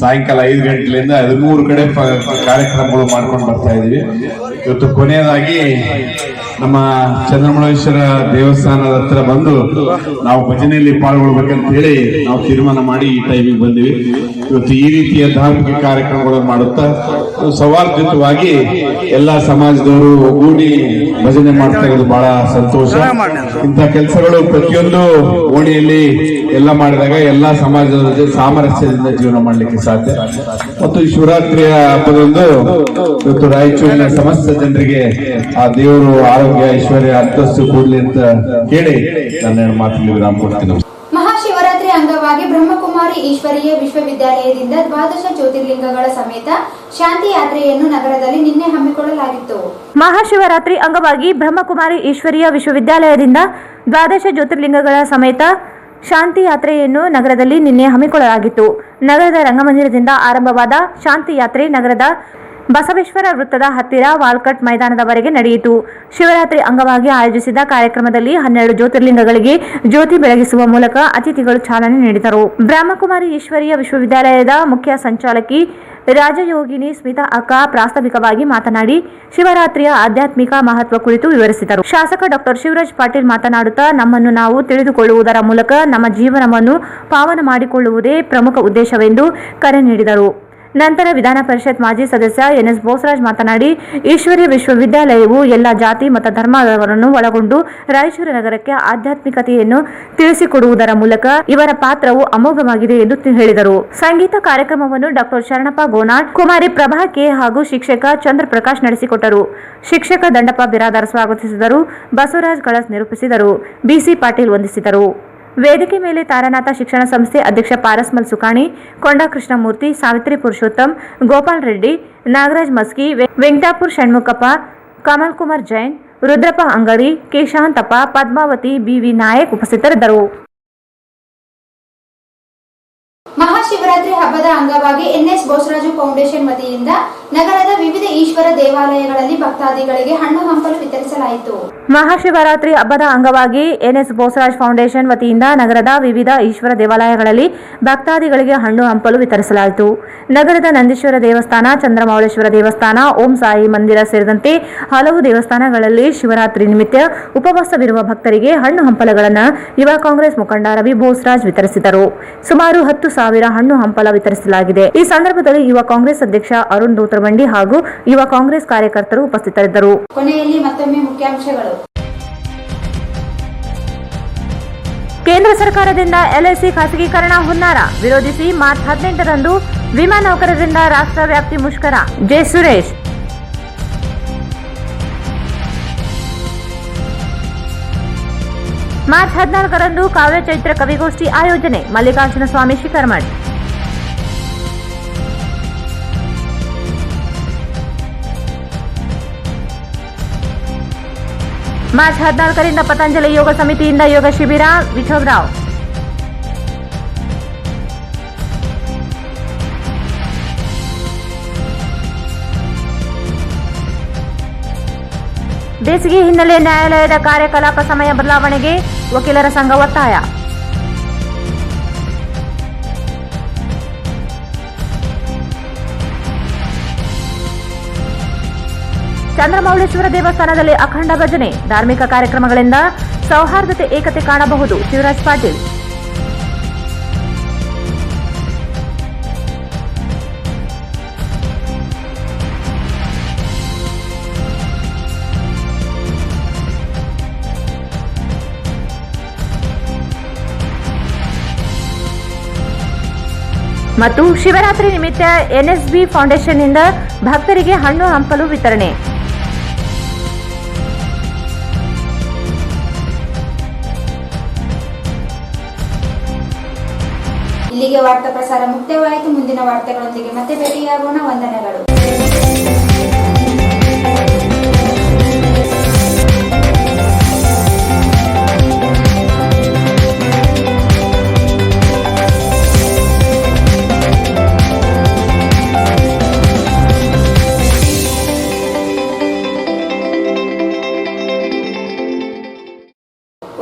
ಸಾಯಂಕಾಲ 5 ಗಂಟೆಯಿಂದ 13 ಕಡೆ ಕಾರ್ಯಕ್ರಮಗಳು ಮಾಡ್ಕೊಂಡು ಬರ್ತಾ ಇದೀವಿ. ಇವತ್ತು ಕೊನೆಯದಾಗಿ ನಮ್ಮ ಚಂದ್ರಮೌಳೇಶ್ವರ ದೇವಸ್ಥಾನದ ಹತ್ರ ಬಂದು ನಾವು ಭಜನೆಯಲ್ಲಿ ಪಾಲ್ಗೊಳ್ಬೇಕಂತ ಹೇಳಿ ನಾವು ತೀರ್ಮಾನ ಮಾಡಿ ಈ ಟೈಮಿಗೆ ಬಂದಿವಿ. ಇವತ್ತು ಈ ರೀತಿಯ ಧಾರ್ಮಿಕ ಕಾರ್ಯಕ್ರಮಗಳನ್ನು ಮಾಡುತ್ತಾ ಸೌಹಾರ್ದಯುತವಾಗಿ ಎಲ್ಲ ಸಮಾಜದವರು ಒಗ್ಗೂಡಿ ಭಜನೆ ಮಾಡ್ತಾ ಇರೋದು ಬಹಳ ಸಂತೋಷ. ಇಂಥ ಕೆಲಸಗಳು ಪ್ರತಿಯೊಂದು ಓಣಿಯಲ್ಲಿ ಎಲ್ಲ ಮಾಡಿದಾಗ ಎಲ್ಲಾ ಸಮಾಜದ ಜೊತೆ ಸಾಮರಸ್ಯದಿಂದ ಜೀವನ ಮಾಡಲಿಕ್ಕೆ ಸಾಧ್ಯ. ಮತ್ತು ಈ ಶಿವರಾತ್ರಿಯ ಹಬ್ಬದಂದು ಇವತ್ತು ರಾಯಚೂರಿನ ಸಮಸ್ತ ಜನರಿಗೆ ಆ ದೇವರು ಆರೋಗ್ಯ, ಐಶ್ವರ್ಯ, ಅಂತಸ್ತು ಕೊಡ್ಲಿ ಅಂತ ಕೇಳಿ ನನ್ನ ಮಾತಲ್ಲಿ ವಿರಾಮ ಕೊಡ್ತೀನಿ. ಮಹಾಶಿವರಾತ್ರಿ ಅಂಗವಾಗಿ ಬ್ರಹ್ಮಕುಮಾರಿ ಈಶ್ವರೀಯ ವಿಶ್ವವಿದ್ಯಾಲಯದಿಂದ ದ್ವಾದಶ ಜ್ಯೋತಿರ್ಲಿಂಗಗಳ ಸಮೇತ ಶಾಂತಿ ಯಾತ್ರೆಯನ್ನು ನಗರದಲ್ಲಿ ನಿನ್ನೆ ಹಮ್ಮಿಕೊಳ್ಳಲಾಗಿತ್ತು. ಮಹಾಶಿವರಾತ್ರಿ ಅಂಗವಾಗಿ ಬ್ರಹ್ಮಕುಮಾರಿ ಈಶ್ವರೀಯ ವಿಶ್ವವಿದ್ಯಾಲಯದಿಂದ ದ್ವಾದಶ ಜ್ಯೋತಿರ್ಲಿಂಗಗಳ ಸಮೇತ ಶಾಂತಿ ಯಾತ್ರೆಯನ್ನು ನಗರದಲ್ಲಿ ನಿನ್ನೆ ಹಮ್ಮಿಕೊಳ್ಳಲಾಗಿತ್ತು. ನಗರದ ರಂಗಮಂದಿರದಿಂದ ಆರಂಭವಾದ ಶಾಂತಿ ಯಾತ್ರೆ ನಗರದ ಬಸವೇಶ್ವರ ವೃತ್ತದ ಹತ್ತಿರ ವಾಲ್ಕಟ್ ಮೈದಾನದವರೆಗೆ ನಡೆಯಿತು. ಶಿವರಾತ್ರಿ ಅಂಗವಾಗಿ ಆಯೋಜಿಸಿದ ಕಾರ್ಯಕ್ರಮದಲ್ಲಿ 12 ಜ್ಯೋತಿರ್ಲಿಂಗಗಳಿಗೆ ಜ್ಯೋತಿ ಬೆಳಗಿಸುವ ಮೂಲಕ ಅತಿಥಿಗಳು ಚಾಲನೆ ನೀಡಿದರು. ಬ್ರಹ್ಮಕುಮಾರಿ ಈಶ್ವರೀಯ ವಿಶ್ವವಿದ್ಯಾಲಯದ ಮುಖ್ಯ ಸಂಚಾಲಕಿ ರಾಜಯೋಗಿನಿ ಸ್ಮಿತಾ ಅಕ್ಕ ಪ್ರಾಸ್ತಾವಿಕವಾಗಿ ಮಾತನಾಡಿ ಶಿವರಾತ್ರಿಯ ಆಧ್ಯಾತ್ಮಿಕ ಮಹತ್ವ ಕುರಿತು ವಿವರಿಸಿದರು. ಶಾಸಕ ಡಾಕ್ಟರ್ ಶಿವರಾಜ್ ಪಾಟೀಲ್ ಮಾತನಾಡುತ್ತಾ, ನಮ್ಮನ್ನು ನಾವು ತಿಳಿದುಕೊಳ್ಳುವುದರ ಮೂಲಕ ನಮ್ಮ ಜೀವನವನ್ನು ಪಾವನ ಮಾಡಿಕೊಳ್ಳುವುದೇ ಪ್ರಮುಖ ಉದ್ದೇಶವೆಂದು ಕರೆ ನೀಡಿದರು. ನಂತರ ವಿಧಾನ ಪರಿಷತ್ ಮಾಜಿ ಸದಸ್ಯ ಎನ್ಎಸ್ ಬೋಸರಾಜ್ ಮಾತನಾಡಿ, ಈಶ್ವರೀಯ ವಿಶ್ವವಿದ್ಯಾಲಯವು ಎಲ್ಲ ಜಾತಿ ಮತ್ತು ಧರ್ಮದವರನ್ನು ಒಳಗೊಂಡು ರಾಯಚೂರು ನಗರಕ್ಕೆ ಆಧ್ಯಾತ್ಮಿಕತೆಯನ್ನು ತಿಳಿಸಿಕೊಡುವುದರ ಮೂಲಕ ಇವರ ಪಾತ್ರವು ಅಮೋಘವಾಗಿದೆ ಎಂದು ಹೇಳಿದರು. ಸಂಗೀತ ಕಾರ್ಯಕ್ರಮವನ್ನು ಡಾಕ್ಟರ್ ಶರಣಪ್ಪ ಗೋನಾಳ್, ಕುಮಾರಿ ಪ್ರಭಾ ಕೆ ಹಾಗೂ ಶಿಕ್ಷಕ ಚಂದ್ರಪ್ರಕಾಶ್ ನಡೆಸಿಕೊಟ್ಟರು. ಶಿಕ್ಷಕ ದಂಡಪ್ಪ ಬಿರಾದಾರ್ ಸ್ವಾಗತಿಸಿದರು. ಬಸವರಾಜ್ ಕಳಸ್ ನಿರೂಪಿಸಿದರು. ಬಿಸಿ ಪಾಟೀಲ್ ವಂದಿಸಿದರು. ವೇದಿಕೆ ಮೇಲೆ ತಾರನಾಥ ಶಿಕ್ಷಣ ಸಂಸ್ಥೆ ಅಧ್ಯಕ್ಷ ಪಾರಸ್ಮಲ್ ಸುಕಾಣಿ, ಕೊಂಡಾ ಕೃಷ್ಣಮೂರ್ತಿ, ಸಾವಿತ್ರಿ ಪುರುಷೋತ್ತಮ್, ಗೋಪಾಲ್ ರೆಡ್ಡಿ, ನಾಗರಾಜ್ ಮಸ್ಕಿ, ವೆಂಕಟಾಪುರ್ ಷಣ್ಮುಖಪ್ಪ, ಕಮಲ್ ಕುಮಾರ್ ಜೈನ್, ರುದ್ರಪ್ಪ ಅಂಗಡಿ, ಕೆ ಶಾಂತಪ್ಪ, ಪದ್ಮಾವತಿ, ಬಿವಿ ನಾಯಕ್ ಉಪಸ್ಥಿತರಿದ್ದರು. ಮಹಾಶಿವರಾತ್ರಿ ಹಬ್ಬದ ಅಂಗವಾಗಿ ಎನ್ಎಸ್ ಬೋಸರಾಜು ಫೌಂಡೇಶನ್ ವತಿಯಿಂದ ನಗರದ ವಿವಿಧ ಈಶ್ವರ ದೇವಾಲಯಗಳಲ್ಲಿ ಭಕ್ತಾದಿಗಳಿಗೆ ಹಣ್ಣು ಹಂಪಲು ವಿತರಿಸಲಾಯಿತು. ಮಹಾಶಿವರಾತ್ರಿ ಹಬ್ಬದ ಅಂಗವಾಗಿ ಎನ್ಎಸ್ ಬೋಸರಾಜ್ ಫೌಂಡೇಶನ್ ವತಿಯಿಂದ ನಗರದ ವಿವಿಧ ಈಶ್ವರ ದೇವಾಲಯಗಳಲ್ಲಿ ಭಕ್ತಾದಿಗಳಿಗೆ ಹಣ್ಣು ಹಂಪಲು ವಿತರಿಸಲಾಯಿತು. ನಗರದ ನಂದೀಶ್ವರ ದೇವಸ್ಥಾನ, ಚಂದ್ರಮೌಳೇಶ್ವರ ದೇವಸ್ಥಾನ, ಓಂ ಸಾಯಿ ಮಂದಿರ ಸೇರಿದಂತೆ ಹಲವು ದೇವಸ್ಥಾನಗಳಲ್ಲಿ ಶಿವರಾತ್ರಿ ನಿಮಿತ್ತ ಉಪವಾಸವಿರುವ ಭಕ್ತರಿಗೆ ಹಣ್ಣು ಹಂಪಲಗಳನ್ನು ಯುವ ಕಾಂಗ್ರೆಸ್ ಮುಖಂಡ ರವಿ ಬೋಸರಾಜ್ ವಿತರಿಸಿದರು. ಸುಮಾರು 10,000 ಹಣ್ಣು ಹಂಪಲ ವಿತರಿಸಲಾಗಿದೆ. ಈ ಸಂದರ್ಭದಲ್ಲಿ ಯುವ ಕಾಂಗ್ರೆಸ್ ಅಧ್ಯಕ್ಷ ಅರುಣ್ ದೂತ್ರಬಂಡಿ ಹಾಗೂ ಯುವ ಕಾಂಗ್ರೆಸ್ ಕಾರ್ಯಕರ್ತರು ಉಪಸ್ಥಿತರಿದ್ದರು. ಕೊನೆಯಲ್ಲಿ ಮತ್ತೊಮ್ಮೆ ಮುಖ್ಯಾಂಶಗಳು. ಕೇಂದ್ರ ಸರ್ಕಾರದಿಂದ ಎಲ್ಐಸಿ ಖಾಸಗೀಕರಣ ಹುನ್ನಾರ ವಿರೋಧಿಸಿ ಮಾರ್ಚ್ 18ರಂದು ವಿಮಾ ನೌಕರರಿಂದ ರಾಷ್ಟ್ರ ವ್ಯಾಪ್ತಿ ಮುಷ್ಕರ. ಜೆ ಸುರೇಶ್. ಮಾರ್ಚ್ 14ರಂದು ಕಾವ್ಯ ಚೈತ್ರ ಕವಿಗೋಷ್ಠಿ ಆಯೋಜನೆ. ಮಲ್ಲಿಕಾರ್ಜುನ ಸ್ವಾಮಿ ಶಿಖರ್ಮಠ್. ಮಾರ್ಚ್ 14ರಿಂದ ಪತಂಜಲಿ ಯೋಗ ಸಮಿತಿಯಿಂದ ಯೋಗ ಶಿಬಿರ. ವಿಠೋಬರಾವ್. ಬೇಸಿಗೆ ಹಿನ್ನೆಲೆ ನ್ಯಾಯಾಲಯದ ಕಾರ್ಯಕಲಾಪ ಸಮಯ ಬದಲಾವಣೆಗೆ ವಕೀಲರ ಸಂಘ ಒತ್ತಾಯ. ಚಂದ್ರಮೌಳೇಶ್ವರ ದೇವಸ್ಥಾನದಲ್ಲಿ ಅಖಂಡ ಭಜನೆ. ಧಾರ್ಮಿಕ ಕಾರ್ಯಕ್ರಮಗಳಿಂದ ಸೌಹಾರ್ದತೆ ಏಕತೆ ಕಾಣಬಹುದು. ಶಿವರಾಜ್ ಪಾಟೀಲ್. ಮತ್ತು ಶಿವರಾತ್ರಿ ನಿಮಿತ್ತ ಎನ್ಎಸ್ಬಿ ಫೌಂಡೇಶನ್ನಿಂದ ಭಕ್ತರಿಗೆ ಹಣ್ಣು ಹಂಪಲು ವಿತರಣೆ. ಇಲ್ಲಿಗೆ ವಾರ್ತಾ ಪ್ರಸಾರ ಮುಕ್ತಾಯವಾಯಿತು. ಮುಂದಿನ ವಾರ್ತೆಗಳೊಂದಿಗೆ ಮತ್ತೆ ಭೇಟಿಯಾಗೋಣ. ವಂದನೆಗಳು.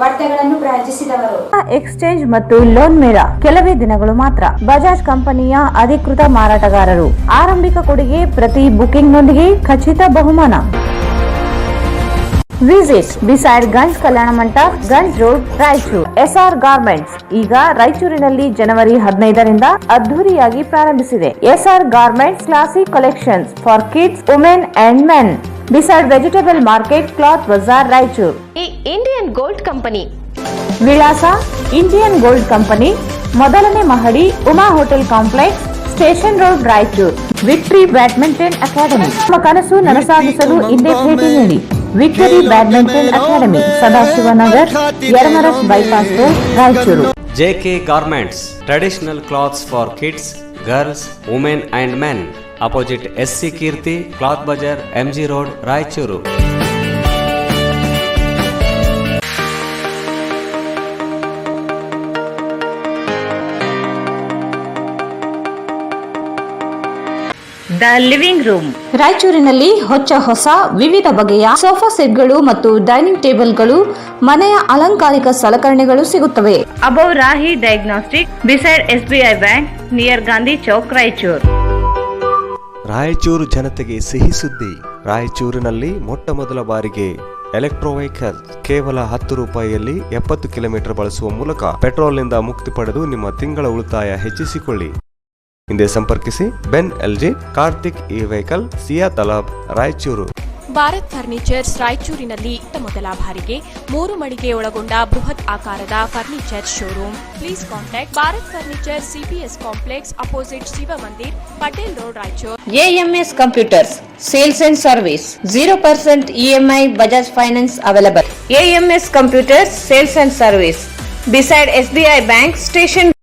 ವಾರ್ತೆಗಳನ್ನು ಪ್ರಾಯೋಜಿಸಿದವರು ಎಕ್ಸ್ಚೇಂಜ್ ಮತ್ತು ಲೋನ್ ಮೇಳ ಕೆಲವೇ ದಿನಗಳು ಮಾತ್ರ. ಬಜಾಜ್ ಕಂಪನಿಯ ಅಧಿಕೃತ ಮಾರಾಟಗಾರರು. ಆರಂಭಿಕ ಕೊಡುಗೆ ಪ್ರತಿ ಬುಕಿಂಗ್ನೊಂದಿಗೆ ಖಚಿತ ಬಹುಮಾನ. Visit beside Ganj Kalyana Mantapa, Ganj road, Raichur. S R garments ಈಗ ರಾಯಚೂರಿನಲ್ಲಿ ಜನವರಿ 15ರಿಂದ ಅದ್ದೂರಿಯಾಗಿ ಪ್ರಾರಂಭಿಸಿದೆ. S R garments classic collections for kids, women and men. Beside vegetable market, cloth Bazaar, Raichur. ಈ ಇಂಡಿಯನ್ ಗೋಲ್ಡ್ ಕಂಪನಿ ವಿಳಾಸ ಇಂಡಿಯನ್ ಗೋಲ್ಡ್ ಕಂಪನಿ, ಮೊದಲನೇ ಮಹಡಿ, Uma hotel complex, station road, Raichur. Victory badminton academy. ನಿಮ್ಮ ಕನಸು ನನಸಾಗಿಸಲು ಇಂದೇ ಭೇಟಿ ನೀಡಿ. Victory badminton academy, Sadashivanagar, Yermarus bypass road, Raichur. JK Garments, traditional clothes for kids, girls, women and men. Opposite SC Kirti, Cloth Bazar, MG Road, Raichuru. The living room. ರಾಯಚೂರಿನಲ್ಲಿ ಹೊಸ ವಿವಿಧ ಬಗೆಯ ಸೋಫಾ ಸೆಟ್ಗಳು ಮತ್ತು ಡೈನಿಂಗ್ ಟೇಬಲ್ಗಳು, ಮನೆಯ ಅಲಂಕಾರಿಕ ಸಲಕರಣೆಗಳು ಸಿಗುತ್ತವೆ. Above Rahi diagnostic, beside SBI bank, near Gandhi Chowk, Raichur. Raichur ಜನತೆಗೆ ಸಿಹಿ ಸುದ್ದಿ. ರಾಯಚೂರಿನಲ್ಲಿ ಮೊಟ್ಟಮೊದಲ ಬಾರಿಗೆ ಎಲೆಕ್ಟ್ರೋ ವೆಹಿಕಲ್ ಕೇವಲ 10 ರೂಪಾಯಿಯಲ್ಲಿ 70 ಕಿಲೋಮೀಟರ್ ಬಳಸುವ ಮೂಲಕ ಪೆಟ್ರೋಲ್ನಿಂದ ಮುಕ್ತಿ ಪಡೆದು ನಿಮ್ಮ ತಿಂಗಳ ಉಳಿತಾಯ ಹೆಚ್ಚಿಸಿಕೊಳ್ಳಿ. ಹಿಂದೆ ಸಂಪರ್ಕಿಸಿ ಬೆನ್ ಎಲ್ಜಿ, ಕಾರ್ತಿಕ್ ಇ ವೆಹಿಕಲ್, ಸಿಯಾ ತಲಾಬ್, ರಾಯಚೂರು. ಭಾರತ್ ಫರ್ನಿಚರ್ಸ್ ರಾಯಚೂರಿನಲ್ಲಿ ಇತ್ತ ಮೊದಲ ಬಾರಿಗೆ 3 ಮಳಿಗೆ ಒಳಗೊಂಡ ಬೃಹತ್ ಆಕಾರದ furniture showroom. Please contact Bharat furniture CPS complex opposite Shiva Mandir, Patel road, Raichur. AMS Computers, Sales and Service, 0% EMI Bajaj Finance available. AMS Computers, Sales and Service, beside SBI Bank, Station